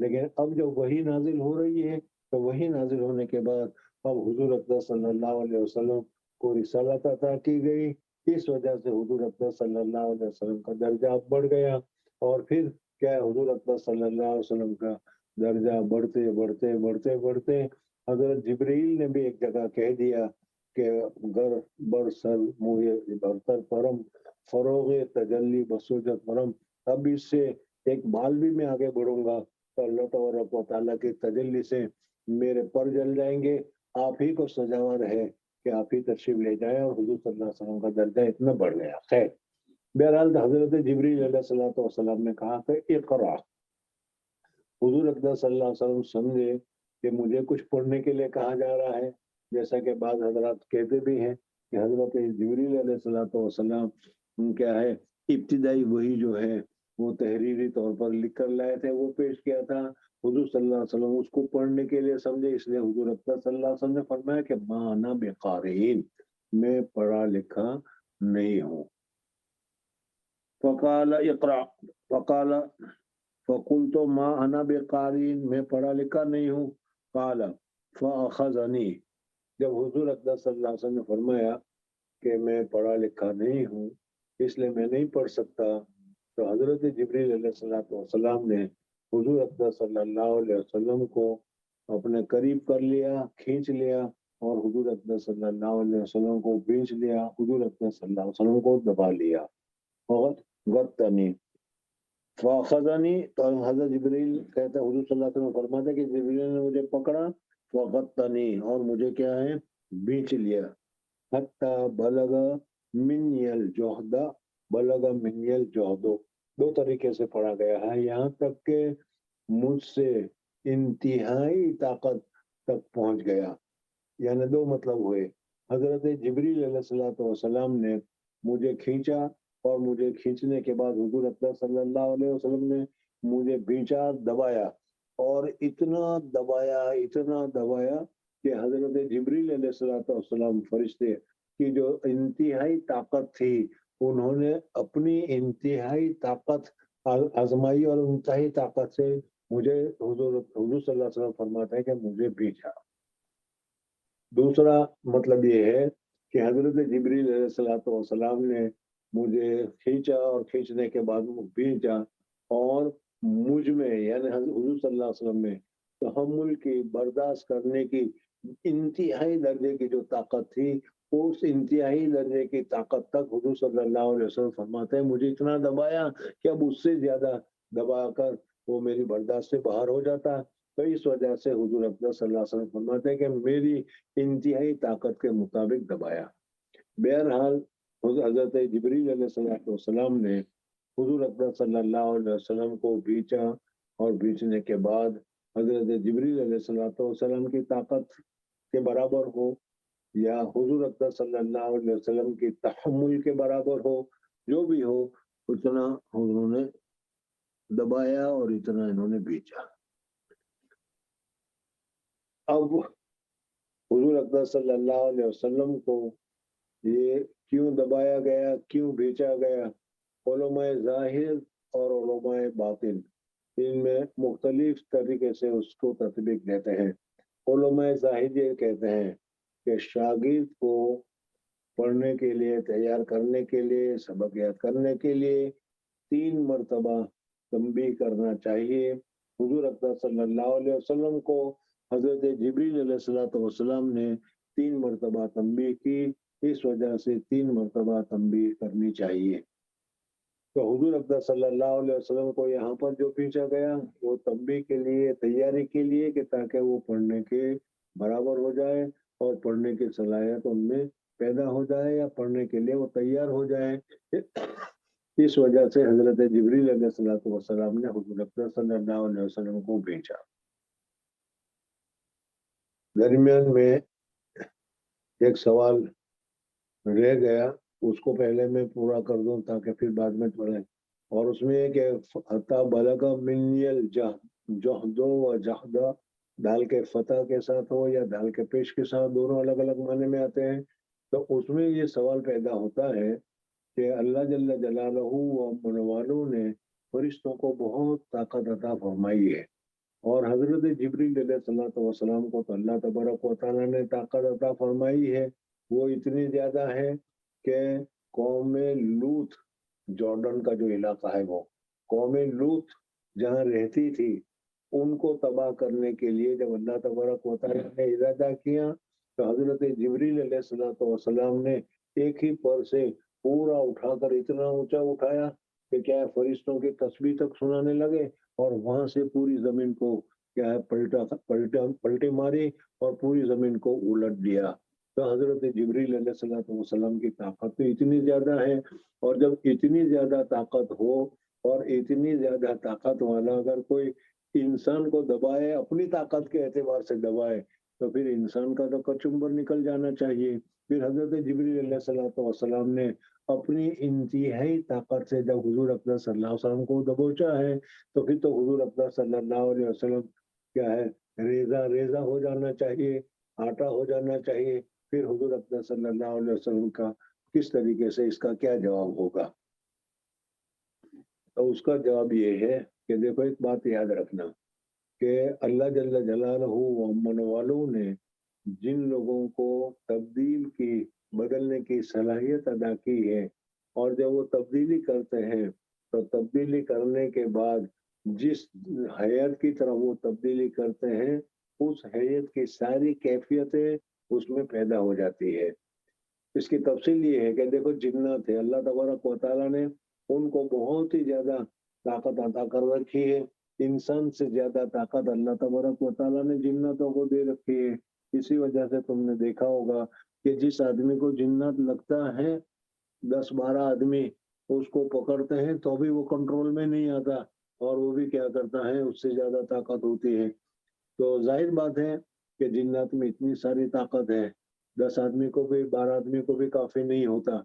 لیکن اب جب وہی نازل ہو رہی ہے تو وہی نازل ہونے کے بعد اب حضور اقدس صلی اللہ علیہ وسلم کو رسالت عطا کی گئی، اس وجہ سے حضور اقدس صلی اللہ علیہ وسلم کا درجہ اب بڑھ گیا، اور پھر کیا ہے، حضور اقدس صلی اللہ علیہ وسلم کا درجہ بڑھتے بڑھتے بڑھتے بڑھتے حضرت جبریل نے بھی ایک جگہ کہہ دیا کہ گر بر سر موئے برتر پرم فروغ تجلی بسوجت مرم، اب اس سے ایک بال بھی میں آگے بڑھوں گا تو اللہ تبارک و تعالیٰ کی تجلی سے میرے پر جل جائیں گے، آپ ہی کو سجاوٹ ہے کہ آپ ہی تشریف لے جائیں، اور حضور صلی اللہ علیہ وسلم کا درجہ اتنا بڑھ گیا۔ خیر، بہرحال حضرت جبریل علیہ الصلوۃ والسلام نے کہا کہ اقرا، حضور اقدس صلی اللہ علیہ وسلم سمجھے کہ مجھے کچھ پڑھنے کے لیے کہا جا رہا ہے، جیسا کہ بعض حضرات کہتے بھی ہیں کہ حضرت جبریل علیہ الصلوۃ والسلام کیا ہے، ابتدائی وہی جو ہے وہ تحریری طور پر لکھ کر لائے تھے، وہ پیش کیا تھا، حضور صلی اللہ علیہ وسلم اس کو پڑھنے کے لیے سمجھے، اس لیے حضور اقدس صلی اللہ علیہ وسلم نے فرمایا کہ ما انا بقارئین، میں پڑھا لکھا نہیں ہوں۔ فقال اقرا، فقال فقلت ما انا بقارئین، میں پڑھا لکھا نہیں ہوں، قال فاخذنی، جب حضور اقدس صلی اللہ علیہ وسلم نے فرمایا کہ میں پڑھا لکھا نہیں ہوں اس لیے میں نہیں پڑھ سکتا، تو حضرت جبریل علیہ السلام نے حضور اقدس صلی اللہ علیہ وسلم کو اپنے قریب کر لیا، کھینچ لیا، اور حضور اقدس صلی اللہ علیہ وسلم کو بھیج لیا، حضور اقدس صلی اللہ علیہ وسلم کو دبا لیا، اور غطنی فاخذنی، تو حضرت جبریل کہتا ہے، حضور صلی اللہ علیہ وسلم فرماتے کہ جبریل نے مجھے پکڑا، وغطنی، اور مجھے کیا ہے، بھینچ لیا، حتی بلغ منی الجہد، بلغ منی الجہد، دو طریقے سے پڑھا گیا ہے، یہاں تک کہ مجھ سے انتہائی طاقت تک پہنچ گیا، یعنی دو مطلب ہوئے، حضرت جبریل علیہ السلام نے مجھے کھینچا، اور مجھے کھینچنے کے بعد حضور اقدس صلی اللہ علیہ وسلم نے مجھے بھینچا، دبایا، اور اتنا دبایا کہ حضرت جبریل علیہ السلام فرشتے کی جو انتہائی طاقت تھی، انہوں نے اپنی انتہائی طاقت آزمائی، اور انتہائی طاقت سے مجھے حضور صلی اللہ علیہ وسلم فرماتے ہیں کہ مجھے بھیجا۔ دوسرا مطلب یہ ہے کہ حضرت جبریل علیہ السلام نے مجھے کھینچا، اور کھینچنے کے بعد بھیجا، اور مجھ میں یعنی حضور صلی اللہ علیہ وسلم میں تحمل کی، برداشت کرنے کی انتہائی درجے کی جو طاقت تھی، اس انتہائی درجے کی طاقت تک حضور صلی اللہ علیہ وسلم فرماتے ہیں مجھے اتنا دبایا کہ اب اس سے زیادہ دبا کر وہ میری برداشت سے باہر ہو جاتا، تو اس وجہ سے حضور اقدس صلی اللہ علیہ وسلم فرماتے ہیں کہ میری انتہائی طاقت کے مطابق دبایا۔ بہرحال حضرت جبریل علیہ السلام نے حضور اقدس صلی اللہ علیہ وسلم کو بھیجا، اور بھیجنے کے بعد حضرت جبریل علیہ السلام کی طاقت کے برابر ہو یا حضور اقدس صلی اللہ علیہ وسلم کی تحمل کے برابر ہو، جو بھی ہو، اتنا انہوں نے دبایا اور اتنا انہوں نے بھیجا۔ اب حضور اقدس صلی اللہ علیہ وسلم کو یہ کیوں دبایا گیا، کیوں بھیجا گیا، علماء ظاہر اور علماء باطن ان میں مختلف طریقے سے اس کو تطبیق دیتے ہیں۔ علماء ظاہر یہ کہتے ہیں کہ شاگرد کو پڑھنے کے لیے، تیار کرنے کے لیے، سبق یاد کرنے کے لیے 3 مرتبہ تنبیہ کرنا چاہیے۔ حضور اقدس صلی اللہ علیہ وسلم کو حضرت جبریل علیہ السلام نے 3 مرتبہ تنبیہ کی، اس وجہ سے 3 مرتبہ تنبیہ کرنی چاہیے۔ تو حضور اقدس صلی اللہ علیہ وسلم کو یہاں پر جو بھیجا گیا وہ تنبیہ کے لیے، تیاری کے لیے، کہ تاکہ وہ پڑھنے کے برابر ہو جائے اور پڑھنے کی صلاحیت ان میں پیدا ہو جائے، یا پڑھنے کے لیے وہ تیار ہو جائے۔ اس وجہ سے حضرت جبریل علیہ السلام نے حضور اقدس صلی اللہ علیہ وسلم کو بھیجا۔ درمیان میں ایک سوال رہ گیا، اس کو پہلے میں پورا کر دوں تاکہ پھر بعد میں پڑھیں، اور اس میں کہ حتی بلغ منی الجہد و جہد، دال کے فتح کے ساتھ ہو یا دال کے پیش کے ساتھ، دونوں الگ الگ معنی میں آتے ہیں۔ تو اس میں یہ سوال پیدا ہوتا ہے کہ اللہ جل جلالہ و من والوں نے فرشتوں کو بہت طاقت عطا فرمائی ہے، اور حضرت جبریل علیہ السلام کو تو اللہ تبارک و تعالیٰ نے طاقت عطا فرمائی ہے، وہ اتنی زیادہ ہے کہ قوم لوط، جارڈن کا جو علاقہ ہے وہ قوم لوط جہاں رہتی تھی، ان کو تباہ کرنے کے لیے جب اللہ تبارک و تعالیٰ نے ارادہ کیا تو حضرت جبریل علیہ السلام نے ایک ہی پر سے پورا اٹھا کر اتنا اونچا اٹھایا کہ کیا ہے فرشتوں کی تسبیح تک سنانے لگے، اور وہاں سے پوری زمین کو کیا ہے پلٹے ماری اور پوری زمین کو الٹ دیا۔ تو حضرت جبریل علیہ السلام کی طاقت تو اتنی زیادہ ہے، اور جب اتنی زیادہ طاقت ہو اور اتنی زیادہ طاقت والا اگر کوئی انسان کو دبائے، اپنی طاقت کے اعتبار سے دبائے، تو پھر انسان کا تو کچمبر نکل جانا چاہیے۔ پھر حضرت جبریل علیہ السلام نے اپنی انتہائی طاقت سے جب حضور اقدس صلی اللہ علیہ وسلم کو دبوچا ہے، تو پھر تو حضور اقدس صلی اللہ علیہ وسلم کیا ہے ریزہ ریزہ ہو جانا چاہیے، آٹا ہو جانا چاہیے۔ پھر حضور اقدس صلی اللہ علیہ وسلم کا کس طریقے سے اس کا کیا جواب ہوگا؟ تو اس کا جواب یہ ہے کہ دیکھو ایک بات یاد رکھنا کہ اللہ جل جلالہ و امن والوں نے جن لوگوں کو تبدیل کی، بدلنے کی صلاحیت ادا کی ہے، اور جب وہ تبدیلی کرتے ہیں تو تبدیلی کرنے کے بعد جس حیات کی طرف وہ تبدیلی کرتے ہیں، اس حیات کی ساری کیفیتیں اس میں پیدا ہو جاتی ہے۔ اس کی تفصیل یہ ہے کہ دیکھو جنات ہے، اللہ تبارک و تعالیٰ نے ان کو بہت ہی زیادہ طاقت عطا کر رکھی ہے، انسان سے زیادہ طاقت اللہ تبارک و تعالیٰ نے جناتوں کو دے رکھی ہے۔ اسی وجہ سے تم نے دیکھا ہوگا کہ جس آدمی کو جنات لگتا ہے، 10-12 آدمی اس کو پکڑتے ہیں تو بھی وہ کنٹرول میں نہیں آتا، اور وہ بھی کیا کرتا ہے، اس سے زیادہ طاقت ہوتی ہے۔ تو ظاہر بات ہے کہ جنات میں اتنی ساری طاقت ہے، 10 آدمی کو بھی 12 آدمی کو بھی کافی نہیں ہوتا،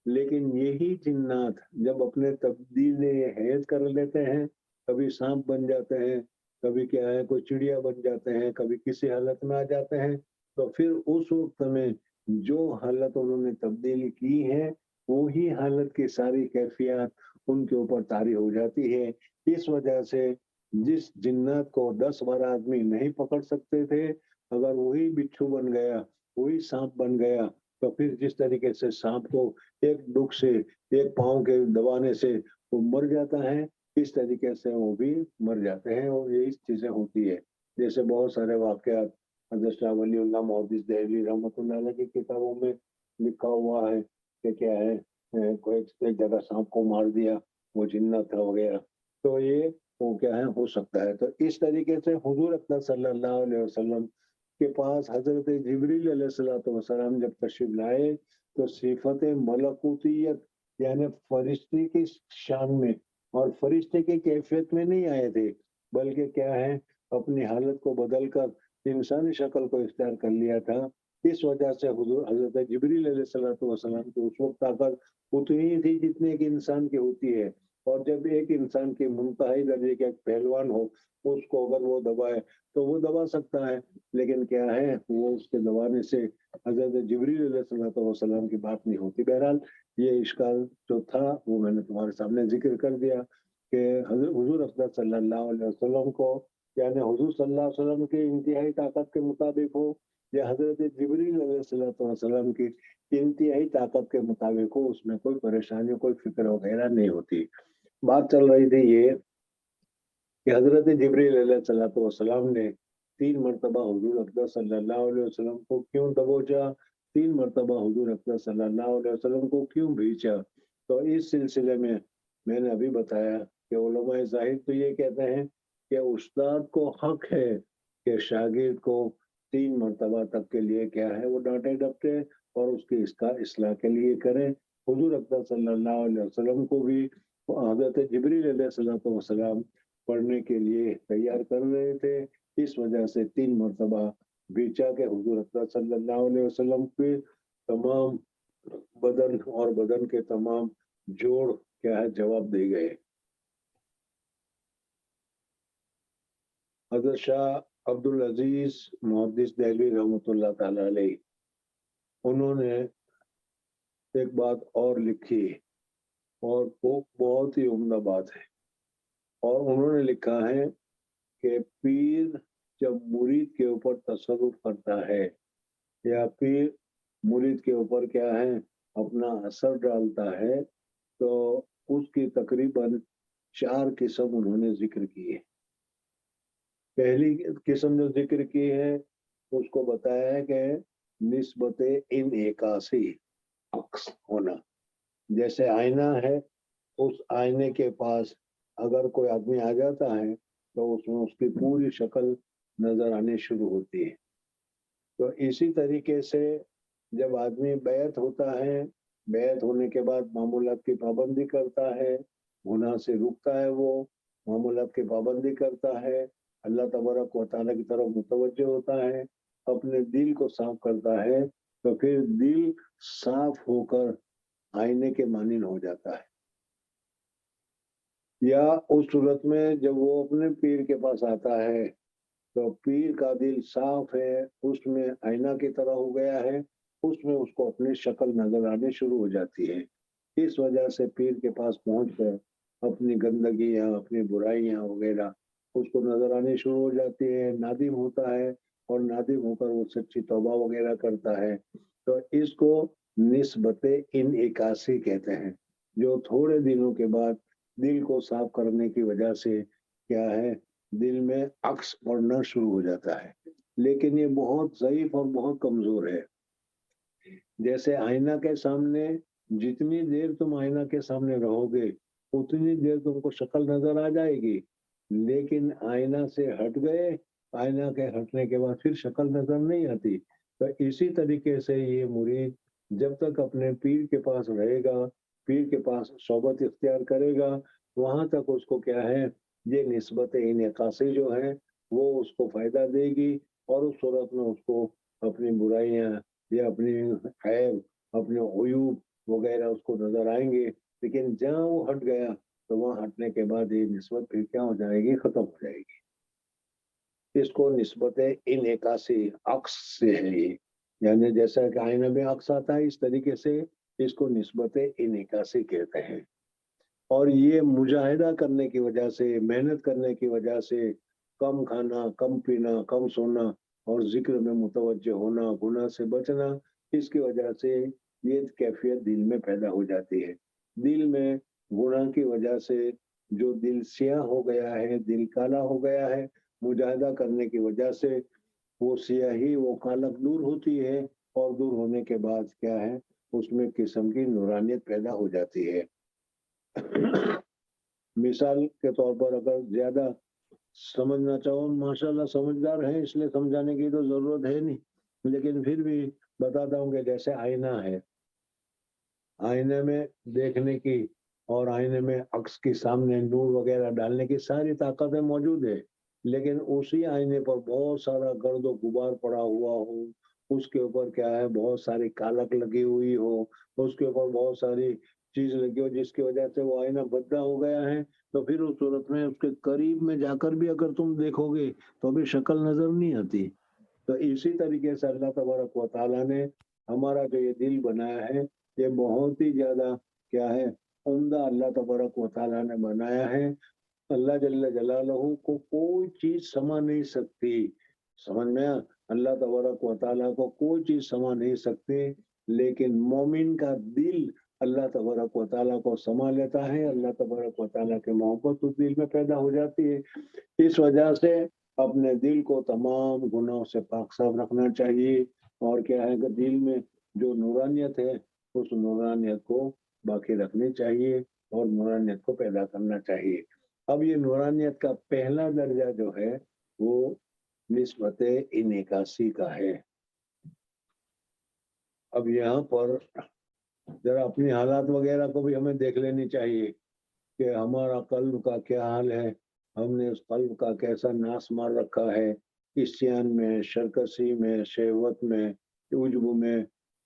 لیکن یہی جنات جب اپنے تبدیلی حیات کر لیتے ہیں، کبھی سانپ بن جاتے ہیں، کبھی کیا ہے کوئی چڑیا بن جاتے ہیں، کبھی کسی حالت میں آ جاتے ہیں، تو پھر اس وقت میں جو حالت انہوں نے تبدیلی کی ہے، وہی حالت کی ساری کیفیات ان کے اوپر طاری ہو جاتی ہے۔ اس وجہ سے جس جنات کو 10-12 آدمی نہیں پکڑ سکتے تھے، اگر وہی بچھو بن گیا، وہی سانپ بن گیا، تو پھر جس طریقے سے سانپ کو ایک ڈک سے، ایک پاؤں کے دبانے سے وہ مر جاتا ہے، اس طریقے سے وہ بھی مر جاتے ہیں، اور یہی چیزیں ہوتی ہے۔ جیسے بہت سارے واقعات حضرت شاہ ولی اللہ محدث دہلوی رحمۃ اللہ علیہ کی کتابوں میں لکھا ہوا ہے کہ کیا ہے کوئی ایک جگہ سانپ کو مار دیا، وہ جنت ہو گیا، تو یہ وہ کیا ہے ہو سکتا ہے۔ تو اس طریقے سے حضور اکرم صلی اللہ علیہ وسلم کے پاس حضرت جبریل علیہ السلام جب تشریف لائے تو صفت ملکوتیت یعنی فرشتے کی شان میں اور فرشتے کی کیفیت میں نہیں آئے تھے، بلکہ کیا ہے اپنی حالت کو بدل کر انسانی شکل کو اختیار کر لیا تھا۔ اس وجہ سے حضرت جبریل علیہ السلام کی اس وقت طاقت اتنی ہی تھی جتنے ایک انسان کی ہوتی ہے، اور جب ایک انسان کے منتہائی درجے کا ایک پہلوان ہو، اس کو اگر وہ دبائے تو وہ دبا سکتا ہے، لیکن کیا ہے وہ اس کے دبانے سے حضرت جبریل علیہ السلام کی بات نہیں ہوتی۔ بہرحال یہ اشکال جو تھا وہ میں نے تمہارے سامنے ذکر کر دیا کہ حضور اکرم صلی اللہ علیہ وسلم کو یعنی حضور صلی اللہ علیہ وسلم کی انتہائی طاقت کے مطابق ہو یا حضرت جبریل علیہ السلام کی انتہائی طاقت کے مطابق ہو، اس میں کوئی پریشانی کوئی فکر وغیرہ نہیں ہوتی۔ بات چل رہی تھی یہ کہ حضرت جبریل علیہ السلام نے 3 مرتبہ حضور اکرم صلی اللہ علیہ وسلم کو کیوں دبوچا، 3 مرتبہ حضور اکرم صلی اللہ علیہ وسلم کو کیوں بھیجا؟ تو اس سلسلے میں نے ابھی بتایا کہ علماء ظاہر تو یہ کہتے ہیں کہ استاد کو حق ہے کہ شاگرد کو 3 مرتبہ تک کے لیے کیا ہے وہ ڈانٹے ڈپٹے اور اس کی اصلاح کے لیے کریں۔ حضور اکرم صلی اللہ علیہ وسلم کو بھی حضرت جبریل علیہ السلام پڑھنے کے لیے تیار کر رہے تھے، اس وجہ سے 3 مرتبہ بھیجا کہ حضور اکرم صلی اللہ علیہ وسلم کے تمام بدن اور بدن کے تمام جوڑ کیا ہے جواب دے گئے۔ حضرت شاہ عبدالعزیز محدث دہلوی رحمۃ اللہ تعالی علیہ انہوں نے ایک بات اور لکھی اور وہ بہت ہی عمدہ بات ہے، اور انہوں نے لکھا ہے کہ پیر جب مرید کے اوپر تصرف کرتا ہے یا پیر مرید کے اوپر کیا ہے اپنا اثر ڈالتا ہے تو اس کی تقریباً 4 قسم انہوں نے ذکر کی ہے. پہلی قسم جو ذکر کی ہے اس کو بتایا ہے کہ نسبت انعکاسی عکس ہونا. جیسے آئینہ ہے، اس آئینے کے پاس اگر کوئی آدمی آ جاتا ہے تو اس میں اس کی پوری شکل نظر آنے شروع ہوتی ہے. تو اسی طریقے سے جب آدمی بیعت ہوتا ہے، بیعت ہونے کے بعد معمولات کی پابندی کرتا ہے، گناہ سے رکتا ہے، وہ معمولات کی پابندی کرتا ہے، اللہ تبارک و تعالیٰ کی طرف متوجہ ہوتا ہے، اپنے دل کو صاف کرتا ہے، تو پھر دل صاف ہو کر آئینے کے مانند ہو جاتا ہے. یا اس صورت میں جب وہ اپنے پیر کے پاس آتا ہے تو پیر کا دل صاف ہے، اس میں آئینہ کی طرح ہو گیا ہے، اس میں اس کو اپنی شکل نظر آنے شروع ہو جاتی ہے. اس وجہ سے پیر کے پاس پہنچ کر اپنی گندگیاں، اپنی برائیاں وغیرہ اس کو نظر آنے شروع ہو جاتی ہے، نادم ہوتا ہے اور نادم ہو کر وہ سچی توبہ وغیرہ کرتا ہے. تو اس کو نسبت انعکاسی کہتے ہیں، جو تھوڑے دنوں کے بعد دل کو صاف کرنے کی وجہ سے کیا ہے دل میں عکس پڑنا شروع ہو جاتا ہے. لیکن یہ بہت ضعیف اور بہت کمزور ہے. جیسے آئینہ کے سامنے جتنی دیر تم آئینہ کے سامنے رہو گے اتنی دیر تم کو شکل نظر آ جائے گی، لیکن آئینہ سے ہٹ گئے، آئینہ کے ہٹنے کے بعد پھر شکل نظر نہیں آتی. تو اسی طریقے سے یہ مرید جب تک اپنے پیر کے پاس رہے گا، پیر کے پاس صحبت اختیار کرے گا، وہاں تک اس کو کیا ہے یہ نسبت انعکاسی جو ہے وہ اس کو فائدہ دے گی، اور اس صورت میں اس کو اپنی برائیاں یا اپنی عیب، اپنے عیوب وغیرہ اس کو نظر آئیں گے. لیکن جہاں وہ ہٹ گیا تو وہاں ہٹنے کے بعد یہ نسبت پھر کیا ہو جائے گی، ختم ہو جائے گی. اس کو نسبت انعکاسی عکس سے ہے یہ، یعنی جیسا کہ آئینہ میں عکس آتا ہے اس طریقے سے اس کو نسبت انعکاسی کہتے ہیں. اور یہ مجاہدہ کرنے کی وجہ سے، محنت کرنے کی وجہ سے، کم کھانا، کم پینا، کم سونا اور ذکر میں متوجہ ہونا، گناہ سے بچنا، اس کی وجہ سے یہ کیفیت دل میں پیدا ہو جاتی ہے. دل میں گناہ کی وجہ سے جو دل سیاہ ہو گیا ہے، دل کالا ہو گیا ہے، مجاہدہ کرنے کی وجہ سے وہ سیاہی، وہ کالک دور ہوتی ہے، اور دور ہونے کے بعد کیا ہے اس میں قسم کی نورانیت پیدا ہو جاتی ہے. مثال کے طور پر اگر زیادہ سمجھنا چاہو، ماشاءاللہ سمجھدار ہیں اس لیے سمجھانے کی تو ضرورت ہے نہیں، لیکن پھر بھی بتاتا ہوں کہ جیسے آئینہ ہے، آئینے میں دیکھنے کی اور آئینے میں عکس کے سامنے نور وغیرہ ڈالنے کی ساری طاقتیں موجود ہے، لیکن اسی آئینے پر بہت سارا گرد و غبار پڑا ہوا ہو، اس کے اوپر کیا ہے بہت ساری کالک لگی ہوئی ہو، اس کے اوپر بہت ساری چیز لگی ہو جس کی وجہ سے وہ آئینہ بھدا ہو گیا ہے، تو پھر اس صورت میں اس کے قریب میں جا کر بھی اگر تم دیکھو گے تو بھی شکل نظر نہیں آتی. تو اسی طریقے سے اللہ تبارک و تعالیٰ نے ہمارا جو یہ دل بنایا ہے یہ بہت ہی زیادہ کیا ہے عمدہ اللہ تبارک و تعالیٰ نے بنایا ہے. اللہ جل جلالہ کو کوئی چیز سما نہیں سکتی، سمجھ میں اللہ تبارک و تعالیٰ کو کوئی چیز سما نہیں سکتی، لیکن مومن کا دل اللہ تبارک و تعالیٰ کو سما لیتا ہے، اللہ تبارک و تعالیٰ کی محبت اس دل میں پیدا ہو جاتی ہے. اس وجہ سے اپنے دل کو تمام گناہوں سے پاک صاف رکھنا چاہیے، اور کیا ہے کہ دل میں جو نورانیت ہے اس نورانیت کو باقی رکھنی چاہیے اور نورانیت کو پیدا کرنا چاہیے. اب یہ نورانیت کا پہلا درجہ جو ہے وہ نسبت انعکاسی کا ہے. اب یہاں پر ذرا اپنی حالات وغیرہ کو بھی ہمیں دیکھ لینی چاہیے کہ ہمارا قلب کا کیا حال ہے، ہم نے اس قلب کا کیسا ناس مار رکھا ہے، عصیان میں، سرکشی میں، شہوت میں، عجب میں،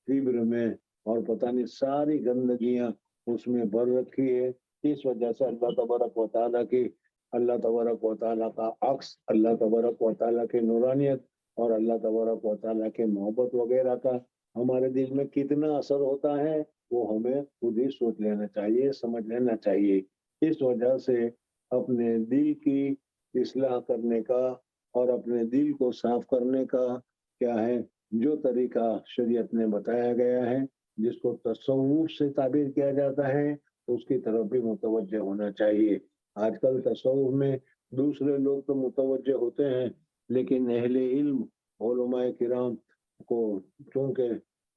کبر میں، اور پتہ نہیں ساری گندگیاں اس میں بھر رکھی ہے. اس وجہ سے اللہ تبارک و تعالیٰ کی، اللہ تبارک و تعالیٰ کا عکس، اللہ تبارک و تعالیٰ کی نورانیت اور اللہ تبارک و تعالیٰ کے محبت وغیرہ کا ہمارے دل میں کتنا اثر ہوتا ہے وہ ہمیں خود ہی سوچ لینا چاہیے، سمجھ لینا چاہیے. اس وجہ سے اپنے دل کی اصلاح کرنے کا اور اپنے دل کو صاف کرنے کا کیا ہے جو طریقہ شریعت نے بتایا گیا ہے، جس کو تصوف سے تعبیر کیا جاتا ہے، تو اس کی طرف بھی متوجہ ہونا چاہیے۔ آج کل تصوف میں دوسرے لوگ تو متوجہ ہوتے ہیں، لیکن اہل علم علماء کرام کو چونکہ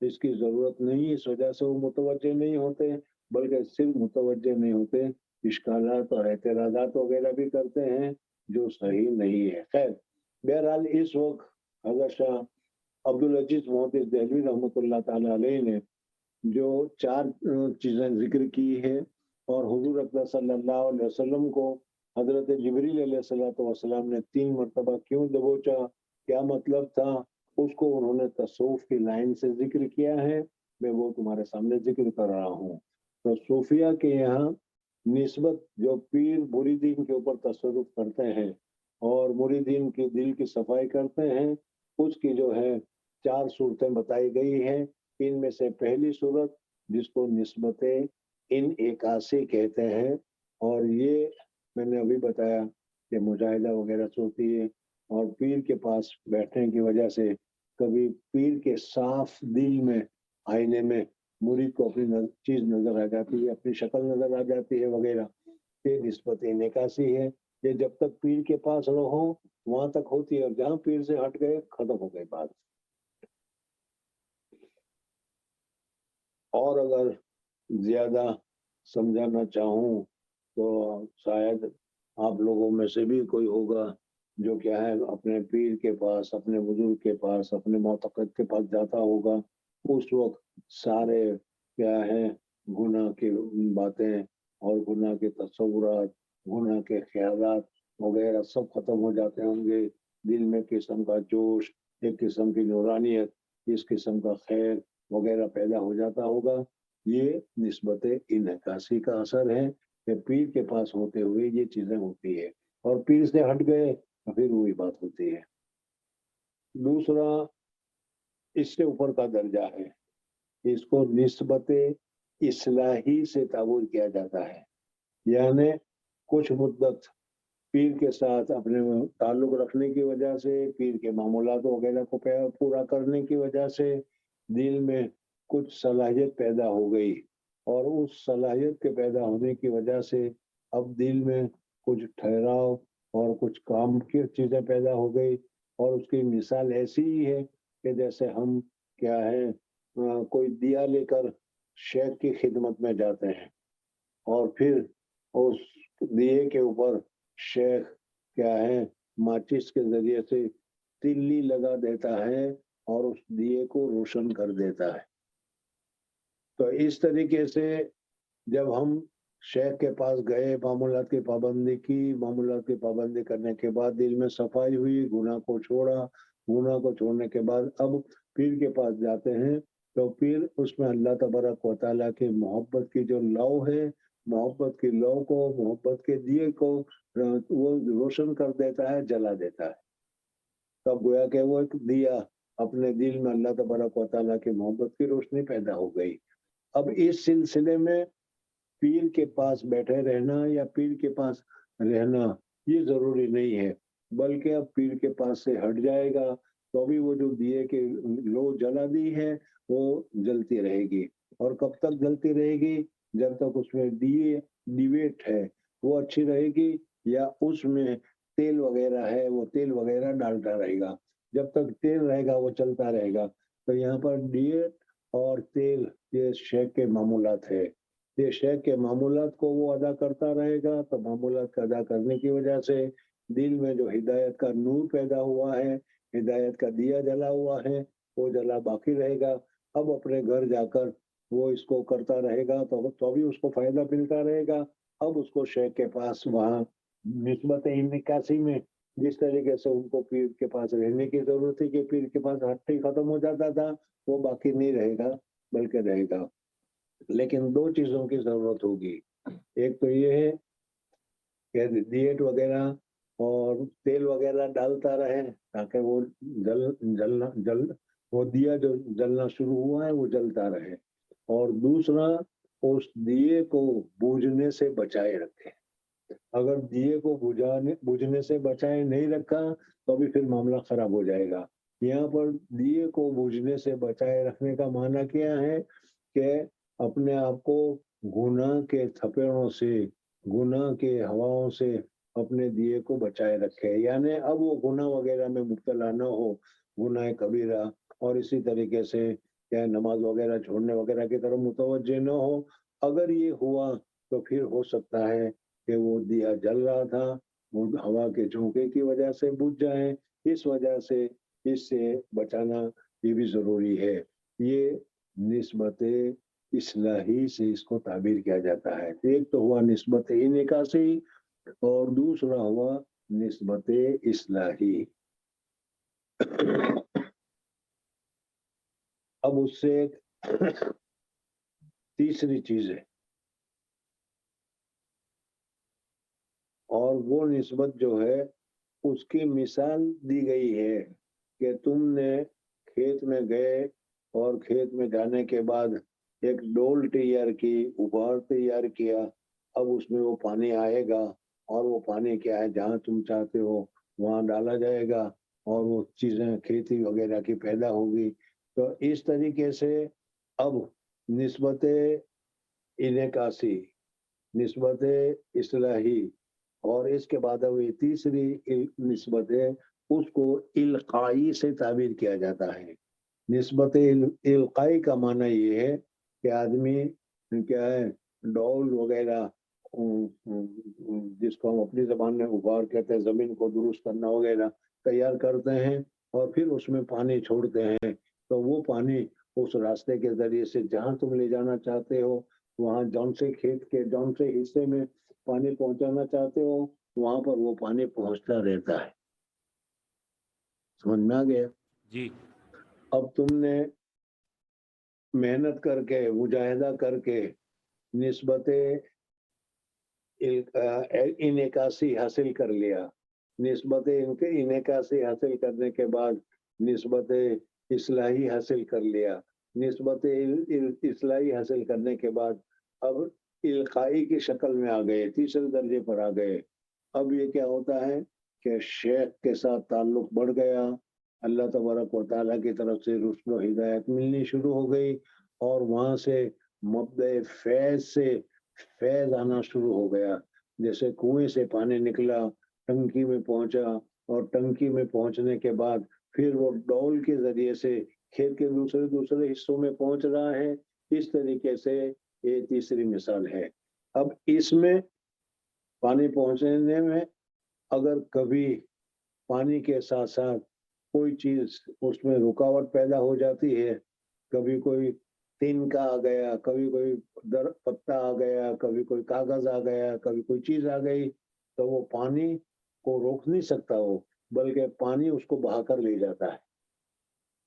اس کی ضرورت نہیں، اس وجہ سے وہ متوجہ نہیں ہوتے، بلکہ صرف متوجہ نہیں ہوتے، اشکالات اور اعتراضات وغیرہ بھی کرتے ہیں جو صحیح نہیں ہے۔ خیر، بہرحال اس وقت حضرت شاہ عبدالعزیز محدث دہلوی رحمۃ اللہ تعالی علیہ نے جو 4 چیزیں ذکر کی ہے، اور حضور اکرم صلی اللہ علیہ وسلم کو حضرت جبریل علیہ السلام نے 3 مرتبہ کیوں دبوچا، کیا مطلب تھا، اس کو انہوں نے تصوف کی لائن سے ذکر کیا ہے، میں وہ تمہارے سامنے ذکر کر رہا ہوں۔ تو صوفیہ کے یہاں نسبت جو پیر مریدین کے اوپر تصرف کرتے ہیں اور مریدین کے دل کی صفائی کرتے ہیں، اس کی جو ہے 4 صورتیں بتائی گئی ہیں۔ ان میں سے پہلی صورت جس کو نسبت انعکاسی کہتے ہیں، اور یہ میں نے ابھی بتایا کہ مجاہدہ وغیرہ سے ہوتی ہے، اور پیر کے پاس بیٹھنے کی وجہ سے کبھی پیر کے صاف دل میں آئینے میں مرید کو اپنی چیز نظر آ جاتی ہے، اپنی شکل نظر آ جاتی ہے وغیرہ، یہ نسبت انعکاسی ہے۔ یہ جب تک پیر کے پاس رہو وہاں تک ہوتی ہے، اور جہاں پیر سے ہٹ گئے ختم ہو گئی بات۔ اور اگر زیادہ سمجھانا چاہوں تو شاید آپ لوگوں میں سے بھی کوئی ہوگا جو کیا ہے اپنے پیر کے پاس، اپنے بزرگ کے پاس، اپنے معتقد کے پاس جاتا ہوگا، اس وقت سارے کیا ہے گناہ کی باتیں اور گناہ کے تصورات، گناہ کے خیالات وغیرہ سب ختم ہو جاتے ہوں گے، دل میں قسم کا جوش، ایک قسم کی نورانیت، اس قسم کا خیر وغیرہ پیدا ہو جاتا ہوگا۔ یہ نسبت انعکاسی کا اثر ہے کہ پیر کے پاس ہوتے ہوئے یہ چیزیں ہوتی ہے، اور پیر سے ہٹ گئے تو پھر وہی بات ہوتی ہے۔ دوسرا اس سے اوپر کا درجہ ہے، اس کو نسبت اصلاحی سے تعبیر کیا جاتا ہے، یعنی کچھ مدت پیر کے ساتھ اپنے تعلق رکھنے کی وجہ سے، پیر کے معمولات وغیرہ کو پورا کرنے کی وجہ سے دل میں کچھ صلاحیت پیدا ہو گئی، اور اس صلاحیت کے پیدا ہونے کی وجہ سے اب دل میں کچھ ٹھہراؤ اور کچھ کام کی چیزیں پیدا ہو گئی۔ اور اس کی مثال ایسی ہی ہے کہ جیسے ہم کیا ہے کوئی دیا لے کر شیخ کی خدمت میں جاتے ہیں، اور پھر اس دیے کے اوپر شیخ کیا ہے ماچس کے ذریعے سے تلی لگا دیتا ہے اور اس دیے کو روشن کر دیتا ہے۔ تو اس طریقے سے جب ہم شیخ کے پاس گئے، معمولات کی پابندی کی، معمولات کی پابندی کرنے کے بعد دل میں صفائی ہوئی، گناہ کو چھوڑا، گناہ کو چھوڑنے کے بعد اب پیر کے پاس جاتے ہیں، تو پیر اس میں اللہ تبارک و تعالیٰ کی محبت کی جو لو ہے، محبت کی لو کو، محبت کے دیے کو وہ روشن کر دیتا ہے، جلا دیتا ہے۔ تب گویا کہ وہ ایک دیا اپنے دل میں اللہ تبارک و تعالیٰ کی محبت کی روشنی پیدا ہو گئی۔ اب اس سلسلے میں پیر کے پاس بیٹھے رہنا یا پیر کے پاس رہنا یہ ضروری نہیں ہے، بلکہ اب پیر کے پاس سے ہٹ جائے گا تو بھی وہ جو دیے کے لو جلا دی ہے وہ جلتی رہے گی، اور کب تک جلتی رہے گی؟ جب تک اس میں ڈیویٹ ہے وہ اچھی رہے گی، یا اس میں تیل وغیرہ ہے وہ تیل وغیرہ ڈالتا رہے گا، جب تک تیل رہے گا وہ چلتا رہے گا۔ تو یہاں پر ڈیٹ اور تیل یہ شیخ کے معمولات ہے، یہ شیخ کے معمولات کو وہ ادا کرتا رہے گا، تو معمولات کا ادا کرنے کی وجہ سے دل میں جو ہدایت کا نور پیدا ہوا ہے، ہدایت کا دیا جلا ہوا ہے، وہ جلا باقی رہے گا۔ اب اپنے گھر جا کر وہ اس کو کرتا رہے گا تو بھی اس کو فائدہ ملتا رہے گا۔ اب اس کو شیخ کے پاس وہاں نسبت انعکاسی میں جس طریقے سے ان کو پیر کے پاس رہنے کی ضرورت تھی کہ پیر کے پاس ہٹتے ہی ختم ہو جاتا تھا، وہ باقی نہیں رہے گا بلکہ رہے گا۔ لیکن 2 چیزوں کی ضرورت ہوگی، ایک تو یہ ہے کہ دیٹ وغیرہ اور تیل وغیرہ ڈالتا رہے تاکہ وہ وہ دیا جو جلنا شروع ہوا ہے وہ جلتا رہے، اور دوسرا اس دیے کو بوجھنے سے بچائے رکھے۔ اگر دیے کو بجھنے سے بچائے نہیں رکھا تو بھی پھر معاملہ خراب ہو جائے گا. یہاں پر دیے کو بجھنے سے بچائے رکھنے کا معنی کیا ہے کہ اپنے آپ کو گناہ کے تھپیڑوں سے، گناہ کے ہواؤں سے اپنے دیے کو بچائے رکھے. یعنی اب وہ گناہ وغیرہ میں مبتلا نہ ہو، گناہ کبیرہ، اور اسی طریقے سے کیا نماز وغیرہ چھوڑنے وغیرہ کی طرف متوجہ نہ ہو. اگر یہ ہوا تو پھر ہو سکتا ہے کہ وہ دیا جل رہا تھا، وہ ہوا کے جھونکے کی وجہ سے بجھ جائے. اس وجہ سے اس سے بچانا یہ بھی ضروری ہے. یہ نسبت اصلاحی سے اس کو تعبیر کیا جاتا ہے. ایک تو ہوا نسبت انعکاسی اور دوسرا ہوا نسبت اصلاحی. اب اس سے ایک تیسری چیز ہے، اور وہ نسبت جو ہے اس کی مثال دی گئی ہے کہ تم نے کھیت میں گئے اور کھیت میں جانے کے بعد ایک ڈول تیار کی، ابار تیار کیا. اب اس میں وہ پانی آئے گا اور وہ پانی کیا ہے جہاں تم چاہتے ہو وہاں ڈالا جائے گا اور وہ چیزیں کھیتی وغیرہ کی پیدا ہوگی. تو اس طریقے سے اب نسبت انعکاسی، نسبت اصلاحی، اور اس کے بعد اب یہ تیسری نسبت ہے اس کو القائی سے تعبیر کیا جاتا ہے. نسبت القائی کا معنی یہ ہے کہ آدمی کیا ہے ڈول وغیرہ جس کو ہم اپنی زبان میں غبار کہتے ہیں، زمین کو درست کرنا وغیرہ تیار کرتے ہیں اور پھر اس میں پانی چھوڑتے ہیں. تو وہ پانی اس راستے کے ذریعے سے جہاں تم لے جانا چاہتے ہو، وہاں جون سے کھیت کے جون سے حصے میں پانی پہنچانا چاہتے ہو، وہاں پر وہ پانی پہنچتا رہتا ہے. سمجھ میں آ گیا؟ جی. اب تم نے محنت کر کے، مجاہدہ کر کے نسبت انعکاسی حاصل کر لیا. نسبت انعکاسی حاصل کرنے کے بعد نسبت اصلاحی حاصل کر لیا. نسبت اصلاحی حاصل کرنے کے بعد اب القائی کی شکل میں آ گئے، تیسرے درجے پر آ گئے. اب یہ کیا ہوتا ہے کہ شیخ کے ساتھ تعلق بڑھ گیا، اللہ تبارک و تعالیٰ کی طرف سے رشد و ہدایت ملنی شروع ہو گئی، اور وہاں سے مبدأ فیض سے فیض آنا شروع ہو گیا. جیسے کنویں سے پانی نکلا، ٹنکی میں پہنچا، اور ٹنکی میں پہنچنے کے بعد پھر وہ ڈول کے ذریعے سے کھیت کے دوسرے حصوں میں پہنچ رہا ہے. اس طریقے سے یہ تیسری مثال ہے. اب اس میں پانی پہنچنے میں اگر کبھی پانی کے ساتھ ساتھ کوئی چیز اس میں رکاوٹ پیدا ہو جاتی ہے، کبھی کوئی تنکا آ گیا، کبھی کوئی پتا آ گیا، کبھی کوئی کاغذ آ گیا، کبھی کوئی چیز آ گئی، تو وہ پانی کو روک نہیں سکتا وہ، بلکہ پانی اس کو بہا کر لے جاتا ہے.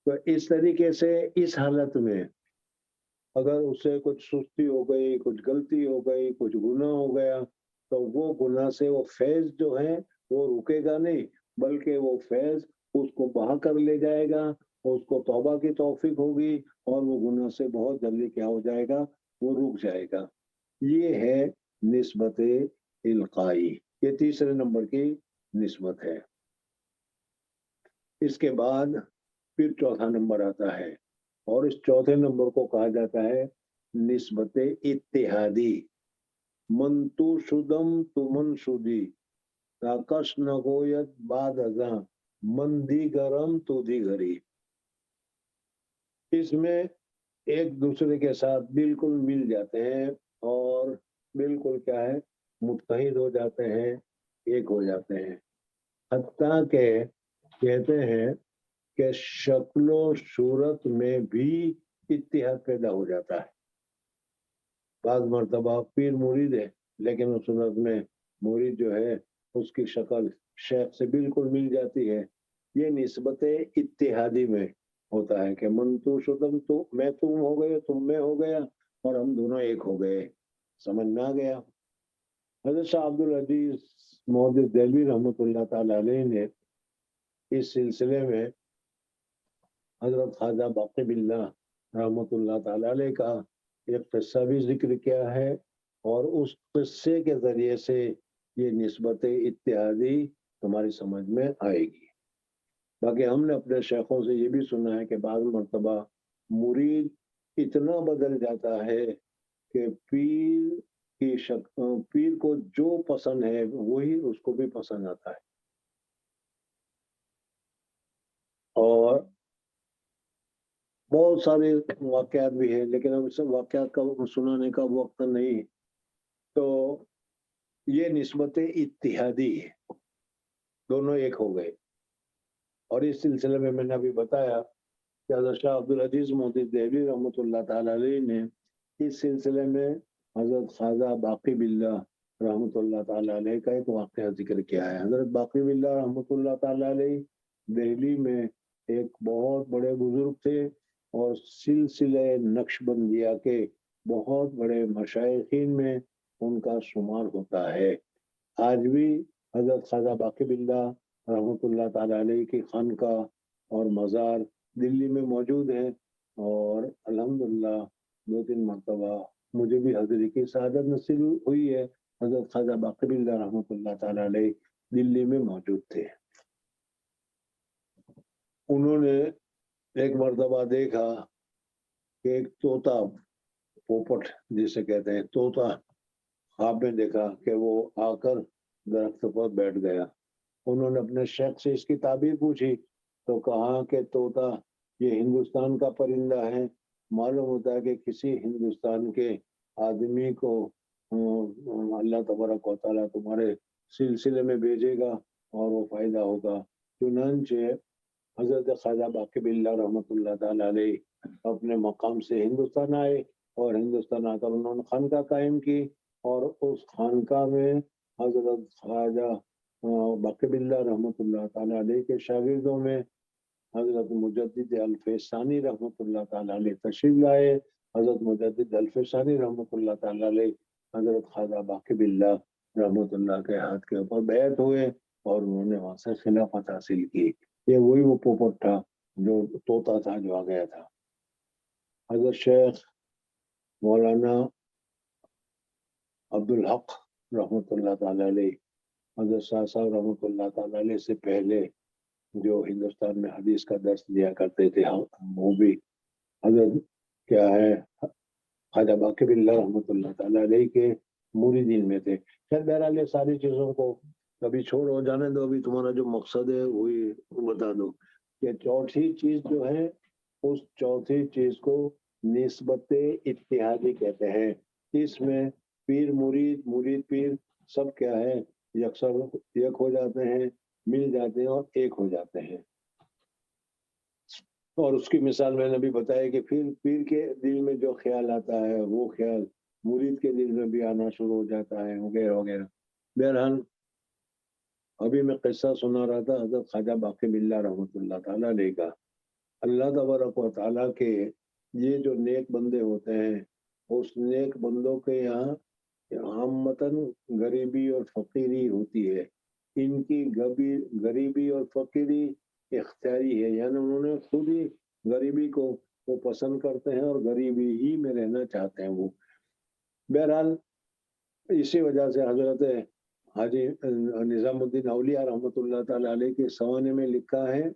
تو اس طریقے سے اس حالت میں اگر اس سے کچھ سستی ہو گئی، کچھ غلطی ہو گئی، کچھ گناہ ہو گیا، تو وہ گناہ سے وہ فیض جو ہے وہ رکے گا نہیں، بلکہ وہ فیض اس کو بہا کر لے جائے گا، اس کو توبہ کی توفیق ہوگی، اور وہ گناہ سے بہت جلدی کیا ہو جائے گا، وہ رک جائے گا. یہ ہے نسبت القائی، یہ تیسرے نمبر کی نسبت ہے. اس کے بعد پھر چوتھا نمبر آتا ہے، اور اس چوتھے نمبر کو کہا جاتا ہے نسبت اتحادی. من تو شدم تو من شدی تاکش نگویت بعد ازاں من دی گرم تو دی گری. اس میں ایک دوسرے کے ساتھ بالکل مل جاتے ہیں اور بالکل کیا ہے متحد ہو جاتے ہیں، ایک ہو جاتے ہیں. حتیٰ کہ کہتے ہیں کہ شکل و صورت میں بھی اتحاد پیدا ہو جاتا ہے. بعض مرتبہ پیر مرید ہے لیکن اس صورت میں مرید جو ہے اس کی شکل شیخ سے بالکل مل جاتی ہے. یہ نسبت اتحادی میں ہوتا ہے کہ من تو شدم تو میں تم ہو گئے، تم میں ہو گیا، اور ہم دونوں ایک ہو گئے. سمجھ میں آ گیا؟ حضرت شاہ عبد العزیز محدث دہلوی رحمۃ اللہ تعالی علیہ نے اس سلسلے میں حضرت خواجہ باقی باللہ رحمۃ اللہ تعالی علیہ کا ایک قصہ بھی ذکر کیا ہے، اور اس قصے کے ذریعے سے یہ نسبت اتحادی تمہاری سمجھ میں آئے گی۔ باقی ہم نے اپنے شیخوں سے یہ بھی سنا ہے کہ بعض مرتبہ مرید اتنا بدل جاتا ہے کہ پیر کو جو پسند ہے وہی اس کو بھی پسند آتا ہے، اور بہت سارے واقعات بھی ہیں، لیکن اب سب واقعات کا سنانے کا وقت نہیں۔ تو یہ نسبت اتحادی ہے، دونوں ایک ہو گئے۔ اور اس سلسلے میں نے ابھی بتایا کہ حضرت شاہ عبدالعزیز محدث دہلوی رحمۃ اللہ تعالی علیہ نے اس سلسلے میں حضرت خواجہ باقی باللہ رحمۃ اللہ تعالی علیہ کا ایک واقعہ ذکر کیا ہے۔ حضرت باقی باللہ رحمۃ اللہ تعالی علیہ دہلی میں ایک بہت بڑے بزرگ تھے اور سلسلہ نقش بندیہ کے بہت بڑے مشائخین میں ان کا شمار ہوتا ہے۔ آج بھی حضرت خواجہ باقی باللہ رحمۃ اللہ تعالی علیہ کی خانقاہ اور مزار دلی میں موجود ہے، اور الحمدللہ 2-3 مرتبہ مجھے بھی حضرت کی سعادت نصیب ہوئی ہے۔ حضرت خواجہ باقی باللہ رحمۃ اللہ تعالی علیہ دلی میں موجود تھے۔ انہوں نے ایک مرتبہ دیکھا کہ ایک طوطا، پوپٹ جسے کہتے ہیں، طوطا خواب میں دیکھا کہ وہ آ کر درخت پر بیٹھ گیا۔ انہوں نے اپنے شیخ سے اس کی تعبیر پوچھی تو کہا کہ طوطا یہ ہندوستان کا پرندہ ہے، معلوم ہوتا ہے کہ کسی ہندوستان کے آدمی کو اللہ تبارک و تعالیٰ تمہارے سلسلے میں بھیجے گا اور وہ فائدہ ہوگا۔ چنانچہ حضرت خواجہ باقی باللہ رحمۃ اللہ تعالیٰ علیہ اپنے مقام سے ہندوستان آئے، اور ہندوستان آ کر انہوں نے خانقاہ قائم کی، اور اس خانقاہ میں حضرت خواجہ باقی باللہ رحمۃ اللہ تعالیٰ علیہ کے شاگردوں میں حضرت مجدد الف ثانی رحمۃ اللہ تعالیٰ علیہ تشریف لائے۔ حضرت مجدد الف ثانی رحمۃ اللہ تعالیٰ علیہ حضرت خواجہ باقی باللہ رحمۃ اللہ کے ہاتھ کے اوپر بیعت ہوئے، اور انہوں نے وہاں سے خلافت حاصل کی۔ یہ وہی وہ پوپٹ تھا جو طوطا تھا جو آ گیا تھا۔ حضرت شیخ مولانا عبدالحق رحمۃ اللہ تعالیٰ علیہ، حضرت شاہ صاحب رحمۃ اللہ تعالیٰ علیہ سے پہلے جو ہندوستان میں حدیث کا درس دیا کرتے تھے، وہ بھی حضرت کیا ہے خواجہ باقی باللہ رحمۃ اللہ تعالیٰ علیہ کے مریدین میں تھے۔ خیر بہرحال یہ ساری چیزوں کو کبھی چھوڑو، جانے دو، ابھی تمہارا جو مقصد ہے وہی بتا دو کہ چوتھی چیز جو ہے اس چوتھی چیز کو نسبت اتحادی کہتے ہیں۔ اس میں پیر مرید، مرید پیر سب کیا ہے یکسر یک ہو جاتے ہیں، مل جاتے ہیں اور ایک ہو جاتے ہیں۔ اور اس کی مثال میں نے بھی بتایا کہ پھر پیر کے دل میں جو خیال آتا ہے وہ خیال مرید کے دل میں بھی آنا شروع ہو جاتا ہے، وغیرہ وغیرہ۔ بہرحال ابھی میں قصہ سنا رہا تھا حضرت خواجہ باقی باللہ رحمۃ اللہ تعالیٰ علیہ کا۔ اللہ تبارک و تعالیٰ کے یہ جو نیک بندے ہوتے ہیں، اس نیک بندوں کے یہاں عامتاً غریبی اور فقیری ہوتی ہے۔ ان کی غریبی اور فقیری اختیاری ہے، یعنی انہوں نے خود ہی غریبی کو وہ پسند کرتے ہیں اور غریبی ہی میں رہنا چاہتے ہیں وہ۔ بہرحال اسی وجہ سے حضرت حاجی نظام الدین اولیاء رحمۃ اللہ تعالیٰ علیہ کے سوانے میں لکھا ہے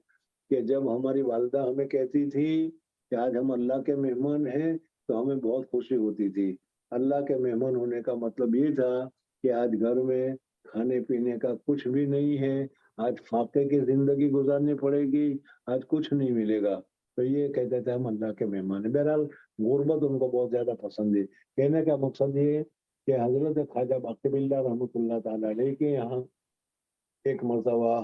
کہ جب ہماری والدہ ہمیں کہتی تھی کہ آج ہم اللہ کے مہمان ہیں تو ہمیں بہت خوشی ہوتی تھی۔ اللہ کے مہمان ہونے کا مطلب یہ تھا کہ آج گھر میں کھانے پینے کا کچھ بھی نہیں ہے، آج فاقے کی زندگی گزارنی پڑے گی، آج کچھ نہیں ملے گا، تو یہ کہتے تھے ہم اللہ کے مہمان ہیں۔ بہرحال غربت ان کو بہت زیادہ پسند ہے۔ کہنے کا مقصد یہ ہے کہ حضرت خواجہ باقی باللہ رحمۃ اللہ تعالیٰ علیہ کے یہاں ایک مرتبہ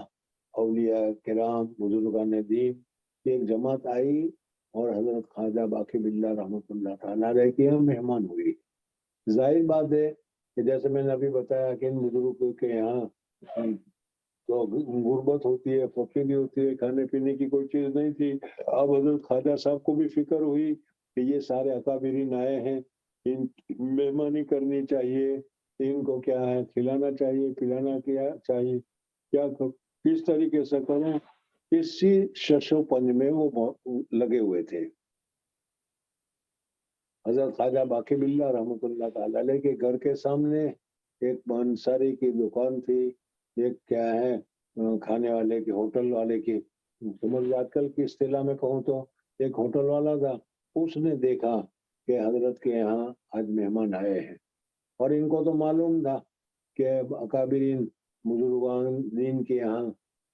اولیاء کرام بزرگان دین کی ایک جماعت آئی اور حضرت خواجہ باقی باللہ رحمۃ اللہ تعالیٰ علیہ کے یہاں مہمان ہوئی۔ ظاہر بات ہے کہ جیسے میں نے ابھی بتایا کہ ان بزرگوں کے یہاں تو غربت ہوتی ہے، فقیری ہوتی ہے، کھانے پینے کی کوئی چیز نہیں تھی۔ اب حضرت خواجہ صاحب کو بھی فکر ہوئی کہ یہ سارے اکابرین آئے ہیں، ان مہمانی کرنی چاہیے، ان کو کیا ہے کھلانا چاہیے، پلانا کیا چاہیے، کیا کس طریقے سے کریں، اسی شش و پنج میں وہ لگے ہوئے تھے۔ حضرت خواجہ باقی باللہ رحمۃ اللہ تعالی علیہ کے گھر کے سامنے ایک پانساری کی دکان تھی، ایک کیا ہے کھانے والے کی، ہوٹل والے کی، سمجھ آج کل کی اصطلاح میں کہوں تو ایک ہوٹل والا تھا. اس نے دیکھا کہ حضرت کے یہاں آج مہمان آئے ہیں، اور ان کو تو معلوم تھا کہ اکابرین بزرگان دین کے یہاں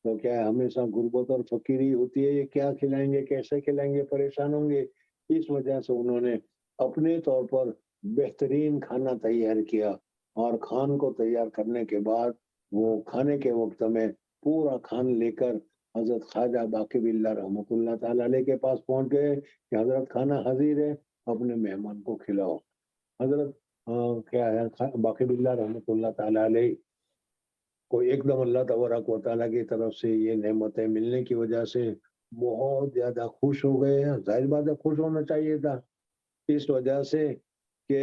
تو کیا ہے ہمیشہ غربت اور فقیری ہوتی ہے، یہ کیا کھلائیں گے، کیسے کھلائیں گے، پریشان ہوں گے. اس وجہ سے انہوں نے اپنے طور پر بہترین کھانا تیار کیا، اور کھان کو تیار کرنے کے بعد وہ کھانے کے وقت میں پورا کھان لے کر حضرت خواجہ باقی باللہ رحمۃ اللہ تعالی علیہ کے پاس پہنچ گئے کہ حضرت کھانا حاضر ہے، اپنے مہمان کو کھلاؤ. حضرت کیا ہے باقی باللہ رحمۃ اللہ تعالی علیہ کو ایک دم اللہ تبارک و تعالیٰ کی طرف سے یہ نعمتیں ملنے کی وجہ سے بہت زیادہ خوش ہو گئے ہیں. ظاہر بات ہے خوش ہونا چاہیے تھا، اس وجہ سے کہ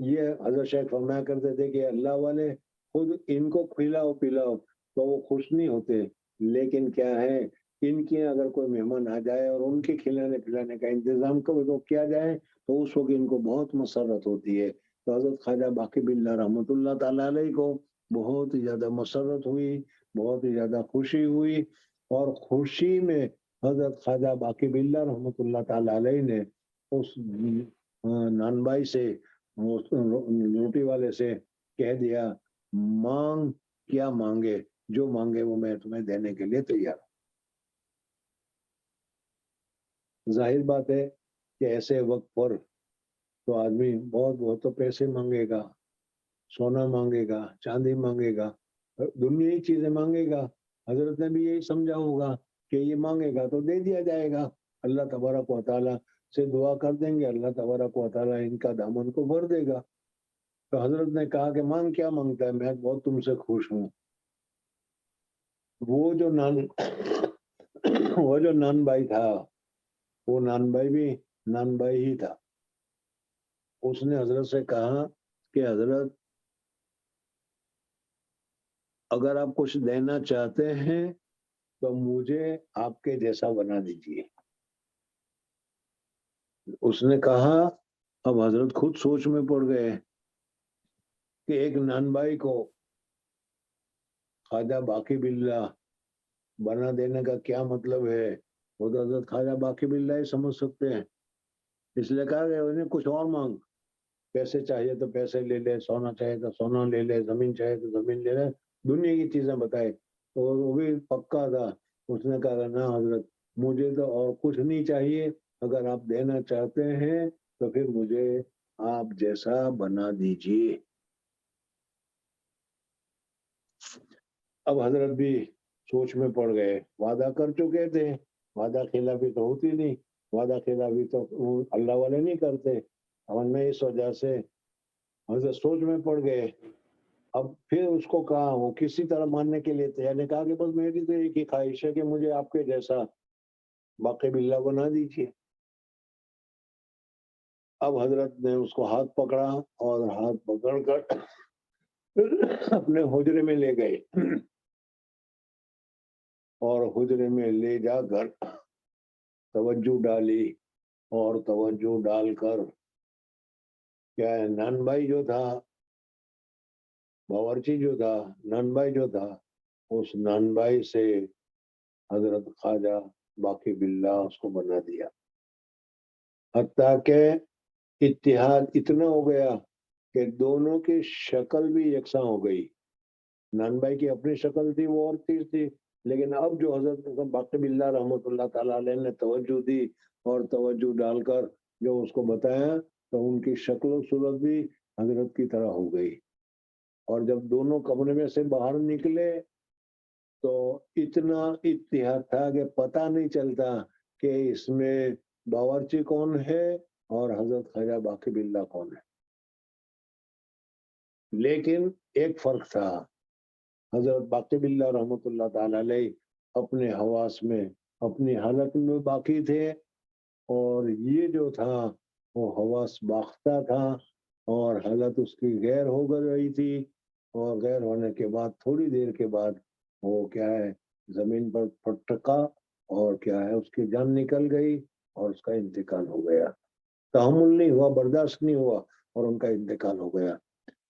یہ حضرت شیخ فرمایا کرتے تھے کہ اللہ والے خود ان کو کھلاؤ پلاؤ تو وہ خوش نہیں ہوتے، لیکن کیا ہے ان کے اگر کوئی مہمان آ جائے اور ان کے کھلانے پلانے کا انتظام کو کیا جائے تو اس وقت ان کو بہت مسرت ہوتی ہے. تو حضرت خواجہ باقی باللہ رحمۃ اللہ تعالی علیہ کو بہت ہی زیادہ مسرت ہوئی، بہت ہی زیادہ خوشی ہوئی، اور خوشی میں حضرت خواجہ باقی باللہ رحمۃ اللہ تعالی علیہ نے اس نان بھائی سے، روٹی والے سے کہہ دیا مانگ کیا مانگے، جو مانگے وہ میں تمہیں دینے کے لیے تیار ہوں. ظاہر بات ہے کہ ایسے وقت پر تو آدمی بہت تو پیسے مانگے گا، سونا مانگے گا، چاندی مانگے گا، دنیائی چیزیں مانگے گا. حضرت نے بھی یہی سمجھا ہوگا کہ یہ مانگے گا تو دے دیا جائے گا. اللہ تبارک و تعالیٰ سے دعا کر دیں گے، اللہ تبارک و تعالیٰ ان کا دامن کو بھر دے گا. تو حضرت نے کہا کہ مانگ کیا مانگتا ہے، میں بہت تم سے خوش ہوں. وہ جو نان بھائی تھا، وہ نان بھائی بھی نان بھائی ہی تھا. اس نے حضرت سے کہا کہ حضرت اگر آپ کچھ دینا چاہتے ہیں تو مجھے آپ کے جیسا بنا دیجیے. اس نے کہا، اب حضرت خود سوچ میں پڑ گئے کہ ایک نان بھائی کو خواجہ باقی باللہ بنا دینے کا کیا مطلب ہے، وہ تو حضرت خواجہ باقی باللہ ہی سمجھ سکتے ہیں. اس لیے کہا کہ انہیں کچھ اور مانگ، پیسے چاہیے تو پیسے لے لے، سونا چاہیے تو سونا لے لے، زمین چاہیے تو زمین لے لے، دنیا کی چیزیں بتائے. تو وہ بھی پکا تھا. اس نے کہا نہ حضرت مجھے تو اور کچھ نہیں چاہیے، اگر آپ دینا چاہتے ہیں تو پھر مجھے آپ جیسا بنا دیجیے. اب حضرت بھی سوچ میں پڑ گئے، وعدہ کر چکے تھے، وعدہ خلافی تو ہوتی نہیں، وعدہ خلافی تو اللہ والے نہیں کرتے. ورنہ اس وجہ سے حضرت سوچ میں پڑ گئے. اب پھر اس کو کہا، وہ کسی طرح ماننے کے لیے تیار نے کہا کہ بس میری تو ایک ہی خواہش ہے کہ مجھے آپ کے جیسا باقی باللہ بنا دیجیے. اب حضرت نے اس کو ہاتھ پکڑا اور ہاتھ پکڑ کر اپنے حجرے میں لے گئے، اور حجرے میں لے جا کر توجہ ڈالی، اور توجہ ڈال کر کیا ہے نان بھائی جو تھا، باورچی جو تھا، نان بھائی جو تھا، اس نان بھائی سے حضرت خواجہ باقی باللہ اس کو بنا دیا. حتیٰ کہ اتحاد اتنا ہو گیا کہ دونوں کی شکل بھی یکساں ہو گئی. نان بھائی کی اپنی شکل تھی، وہ اور چیز تھی، لیکن اب جو حضرت باقی باللہ رحمۃ اللہ تعالی علیہ نے توجہ دی اور توجہ ڈال کر جو اس کو بتایا تو ان کی شکل و صورت بھی حضرت کی طرح ہو گئی. اور جب دونوں کمرے میں سے باہر نکلے تو اتنا اتحاد تھا کہ پتہ نہیں چلتا کہ اس میں باورچی کون ہے اور حضرت خواجہ باقی باللہ کون ہے. لیکن ایک فرق تھا، حضرت باقی باللہ رحمۃ اللہ تعالی علیہ اپنے حواس میں، اپنی حالت میں باقی تھے، اور یہ جو تھا وہ حواس باختہ تھا، اور حالت اس کی غیر ہو گئی تھی. اور غیر ہونے کے بعد تھوڑی دیر کے بعد وہ کیا ہے زمین پر پٹکا، اور کیا ہے اس کی جان نکل گئی اور اس کا انتقال ہو گیا. تحمل نہیں ہوا، برداشت نہیں ہوا، اور ان کا انتقال ہو گیا.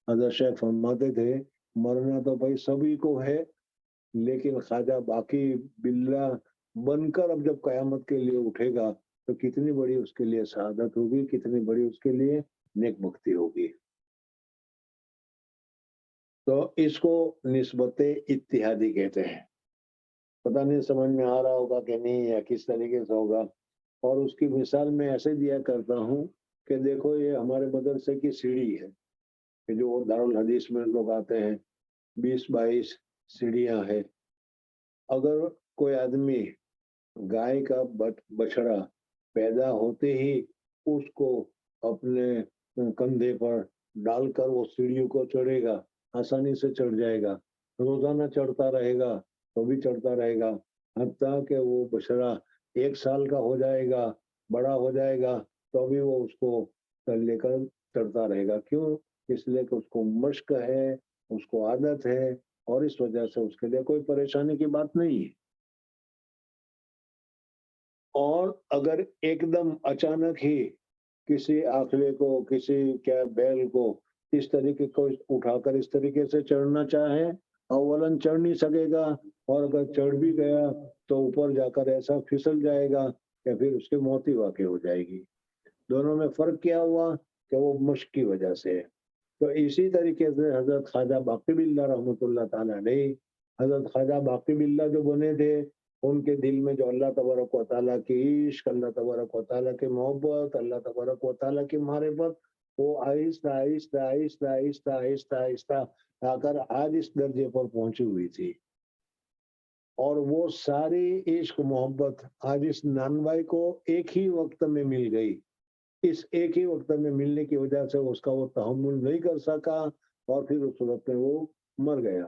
حضرت شیخ فرماتے تھے مرنا تو بھائی سبھی کو ہے، لیکن خواجہ باقی باللہ بن کر اب جب قیامت کے لیے اٹھے گا تو کتنی بڑی اس کے لیے سعادت ہوگی، کتنی بڑی اس کے لیے نیک بختی ہوگی۔ تو اس کو نسبت اتحادی کہتے ہیں۔ پتہ نہیں سمجھ میں آ رہا ہوگا کہ نہیں یا کس طریقے سے ہوگا، اور اس کی مثال میں ایسے دیا کرتا ہوں کہ دیکھو یہ ہمارے مدرسے کی سیڑھی ہے کہ جو دارالحدیث میں لوگ آتے ہیں، 20-22 سیڑھیاں ہیں۔ اگر کوئی آدمی گائے کا بچڑا پیدا ہوتے ہی اس کو اپنے کندھے پر ڈال کر وہ سیڑھیوں کو چڑھے گا، آسانی سے چڑھ جائے گا، روزانہ چڑھتا رہے گا تو بھی چڑھتا رہے گا، حتیٰ کہ وہ بچڑا 1 سال کا ہو جائے گا، بڑا ہو جائے گا تو بھی وہ اس کو لے کر چڑھتا رہے گا۔ کیوں؟ اس لیے کہ اس کو مشق ہے، اس کو عادت ہے، اور اس وجہ سے اس کے لیے کوئی پریشانی کی بات نہیں ہے۔ اور اگر ایک دم اچانک ہی کسی آخلے کو، کسی کیا بیل کو اس طریقے کو اٹھا کر اس طریقے سے چڑھنا چاہے، اولاً چڑھ نہیں سکے گا، اور اگر چڑھ بھی گیا تو اوپر جا کر ایسا پھسل جائے گا کہ پھر اس کی موت ہی واقع ہو جائے گی۔ دونوں میں فرق کیا ہوا کہ وہ مشق کی وجہ سے۔ تو اسی طریقے سے حضرت خواجہ باقی باللہ رحمۃ اللہ تعالیٰ علیہ، حضرت خواجہ باقی باللہ جو بنے تھے، ان کے دل میں جو اللہ تبارک و تعالیٰ کی عشق، اللہ تبارک و تعالیٰ کی محبت، اللہ تبارک و تعالیٰ کی معرفت، وہ آہستہ آہستہ آہستہ آہستہ آہستہ آہستہ آ کر آج اس درجے پر پہنچی ہوئی تھی۔ اور وہ ساری عشق محبت آج اس نانوائی کو ایک ہی وقت میں مل گئی۔ اس ایک ہی وقت میں ملنے کی وجہ سے اس کا وہ تحمل نہیں کر سکا، اور پھر اس وقت میں وہ مر گیا۔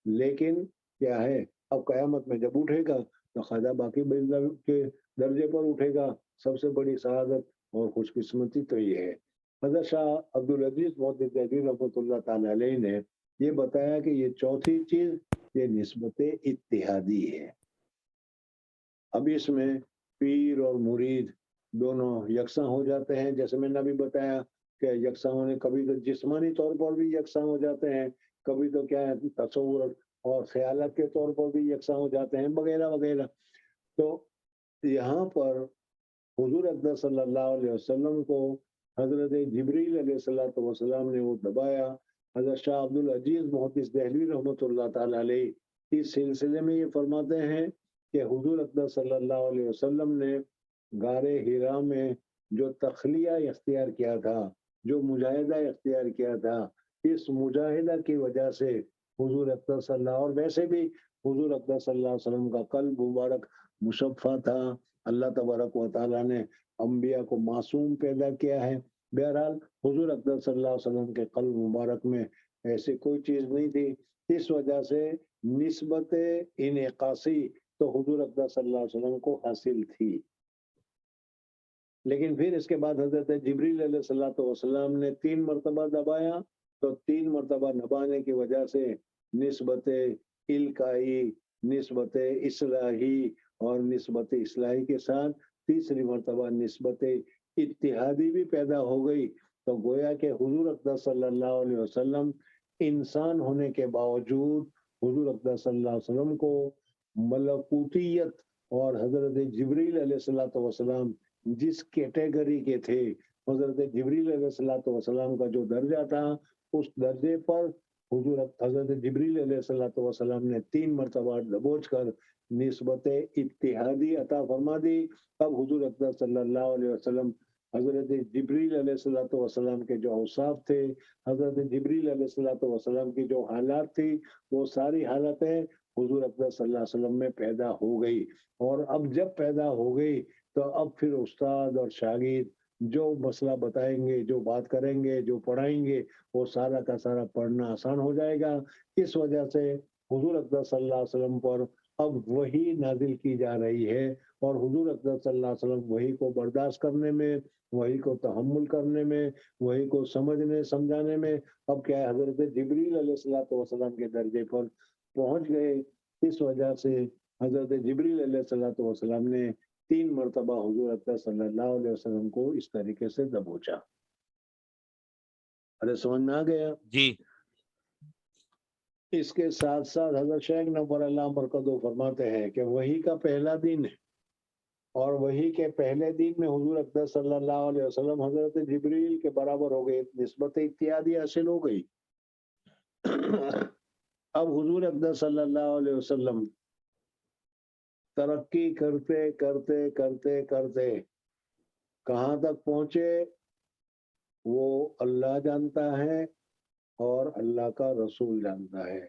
لیکن کیا ہے، اب قیامت میں جب اٹھے گا تو خواجہ باقی باللہ کے درجے پر اٹھے گا۔ سب سے بڑی سعادت اور خوش قسمتی تو یہ ہے۔ حضرت شاہ عبدالعزیز محدث دہلوی رحمۃ اللہ تعالی علیہ نے یہ بتایا کہ یہ چوتھی چیز یہ نسبت اتحادی ہے۔ اب اس میں پیر اور مرید دونوں یکساں ہو جاتے ہیں، جیسے میں نے ابھی بتایا کہ یکساں ہونے، کبھی تو جسمانی طور پر بھی یکساں ہو جاتے ہیں، کبھی تو کیا ہے تصور اور خیالات کے طور پر بھی یکساں ہو جاتے ہیں، وغیرہ وغیرہ۔ تو یہاں پر حضور اقدس صلی اللہ علیہ وسلم کو حضرت جبریل علیہ الصلوۃ والسلام نے وہ دبایا۔ حضرت شاہ عبدالعزیز محدث دہلوی رحمۃ اللہ تعالی علیہ اس سلسلے میں یہ فرماتے ہیں کہ حضور اقدس صلی اللہ علیہ وسلم نے غار حرا میں جو تخلیہ اختیار کیا تھا، جو مجاہدہ اختیار کیا تھا، اس مجاہدہ کی وجہ سے حضور اقدس صلی اللہ، اور ویسے بھی حضور اقدس صلی اللہ علیہ وسلم کا قلب مبارک مشفع تھا۔ اللہ تبارک و تعالیٰ نے انبیاء کو معصوم پیدا کیا ہے۔ بہرحال حضور اقدس صلی اللہ علیہ وسلم کے قلب مبارک میں ایسی کوئی چیز نہیں تھی، اس وجہ سے نسبت انعکاسی تو حضور اقدس صلی اللہ علیہ وسلم کو حاصل تھی۔ لیکن پھر اس کے بعد حضرت جبریل علیہ الصلوۃ والسلام نے 3 مرتبہ دبایا، تو 3 مرتبہ دبانے کی وجہ سے نسبت القائی، نسبت اصلاحی اور نسبت اصلاحی کے ساتھ تیسری مرتبہ نسبت اتحادی بھی پیدا ہو گئی۔ تو گویا کہ حضور اقدس صلی اللہ علیہ وسلم انسان ہونے کے باوجود حضور اقدس صلی اللہ علیہ وسلم کو ملکوتیت، اور حضرت جبریل علیہ الصلوۃ والسلام جس کیٹیگری کے تھے، حضرت جبریل علیہ الصلوۃ والسلام کا جو درجہ تھا، اس درجے پر حضرت جبریل علیہ الصلوۃ والسلام نے 3 مرتبہ دبوچ کر نسبت اتحادی عطا فرما دی۔ اب حضور اقدس صلی اللہ علیہ وسلم حضرت جبریل علیہ الصلوۃ والسلام کے جو اوصاف تھے، حضرت جبریل علیہ الصلوۃ والسلام کی جو حالات تھی، وہ ساری حالتیں حضور اقدس صلی اللہ علیہ وسلم میں پیدا ہو گئی۔ اور اب جب پیدا ہو گئی تو اب پھر استاد اور شاگرد جو مسئلہ بتائیں گے، جو بات کریں گے، جو پڑھائیں گے، وہ سارا کا سارا پڑھنا آسان ہو جائے گا۔ اس وجہ سے حضور اقدس صلی اللہ علیہ وسلم پر اب وحی نازل کی جا رہی ہے، اور حضور اقدس صلی اللہ علیہ وسلم وحی کو برداشت کرنے میں، وحی کو تحمل کرنے میں، وحی کو سمجھنے سمجھانے میں اب کیا ہے، حضرت جبریل علیہ الصلوۃ والسلام کے درجے پر پہنچ گئے۔ اس وجہ سے حضرت جبریل علیہ الصلوۃ والسلام نے 3 مرتبہ حضور اقدس صلی اللہ علیہ وسلم کو اس طریقے سے دبوچا۔ ارے سمجھ میں آ گیا؟ جی اس کے ساتھ ساتھ حضرت شیخ نور اللہ مرکزو فرماتے ہیں کہ وحی کا پہلا دن ہے، اور وحی کے پہلے دن میں حضور اقدس صلی اللہ علیہ وسلم حضرت جبریل کے برابر ہو گئے، نسبت اتحادی حاصل ہو گئی۔ اب حضور اقدس صلی اللہ علیہ وسلم ترقی کرتے کرتے کرتے کرتے کہاں تک پہنچے وہ اللہ جانتا ہے اور اللہ کا رسول جانتا ہے،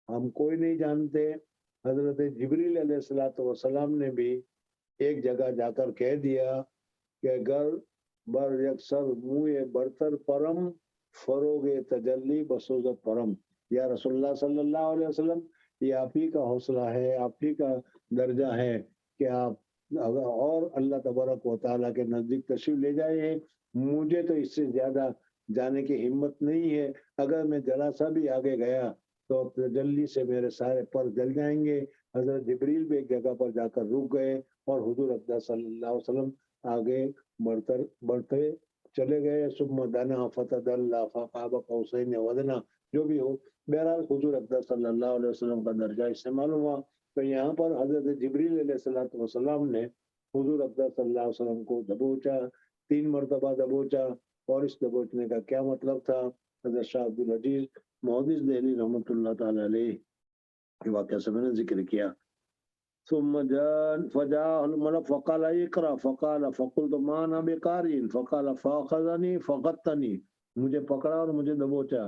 ہم کوئی نہیں جانتے۔ حضرت جبریل علیہ السلام نے بھی ایک جگہ جا کر کہہ دیا کہ گر بر یکسر منہ برتر پرم فروغ تجلی بسوز پرم، یا رسول اللہ صلی اللہ علیہ وسلم، یہ آپ ہی کا حوصلہ ہے، آپ ہی کا درجہ ہے کہ آپ اور اللہ تبارک و تعالیٰ کے نزدیک تشریف لے جائیں۔ مجھے تو اس سے زیادہ جانے کی ہمت نہیں ہے، اگر میں ذرا سا بھی آگے گیا تو تجلی سے میرے سارے پر جل جائیں گے۔ حضرت جبریل بھی ایک جگہ پر جا کر رک گئے اور حضور اقدس صلی اللہ علیہ وسلم آگے بڑھتے چلے گئے۔ ثم دنا فتدلی فقاب قوسین ودنا، جو بھی ہو، بہرحال حضور اقدس صلی اللہ علیہ وسلم کا درجہ اس سے معلوم ہوا۔ تو یہاں پر حضرت جبریل علیہ السلام نے حضور اقدس صلی اللہ علیہ وسلم کو دبوچا، 3 مرتبہ دبوچا، اور اس دبوچنے کا کیا مطلب تھا حضرت شاہ عبدالعزیز محدث دہلی رحمۃ اللہ تعالی علیہ کے واقعہ سے میں نے ذکر کیا۔ ثم فجاء الملك فقال اقرا فقال فقلت ما انا بقارئ فقال فاخذني فغطني، مجھے پکڑا اور مجھے دبوچا،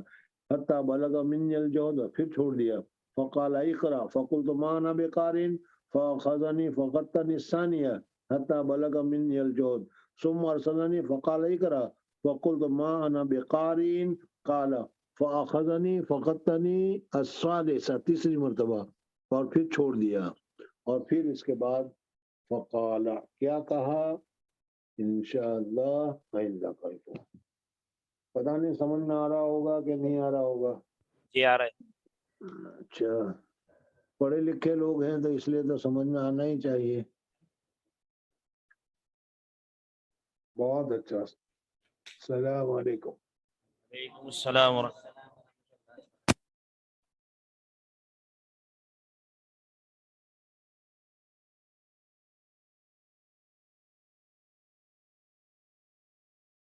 حتى بلغ مني الجهد، پھر چھوڑ دیا، فقال اقرا فقلت ما انا بقارئ فاخذني فغطني الثانيه حتى بلغ مني الجهد، ثم ارسلني فقال اقرا فقلت ما انا بقارئ قال فاخذني فغطني الثالثه، تیسری مرتبہ، اور پھر چھوڑ دیا۔ اور پھر اس کے بعد فقال، کیا کہا؟ انشاءاللہ آئندہ کل کو۔ پتہ نہیں سمجھ میں آ رہا ہوگا کہ نہیں آ رہا ہوگا؟ جی آ رہا ہے۔ اچھا، پڑھے لکھے لوگ ہیں تو اس لیے تو سمجھ میں آنا ہی چاہیے۔ بہت اچھا، السلام علیکم۔ وعلیکم السلام ورحمۃ اللہ۔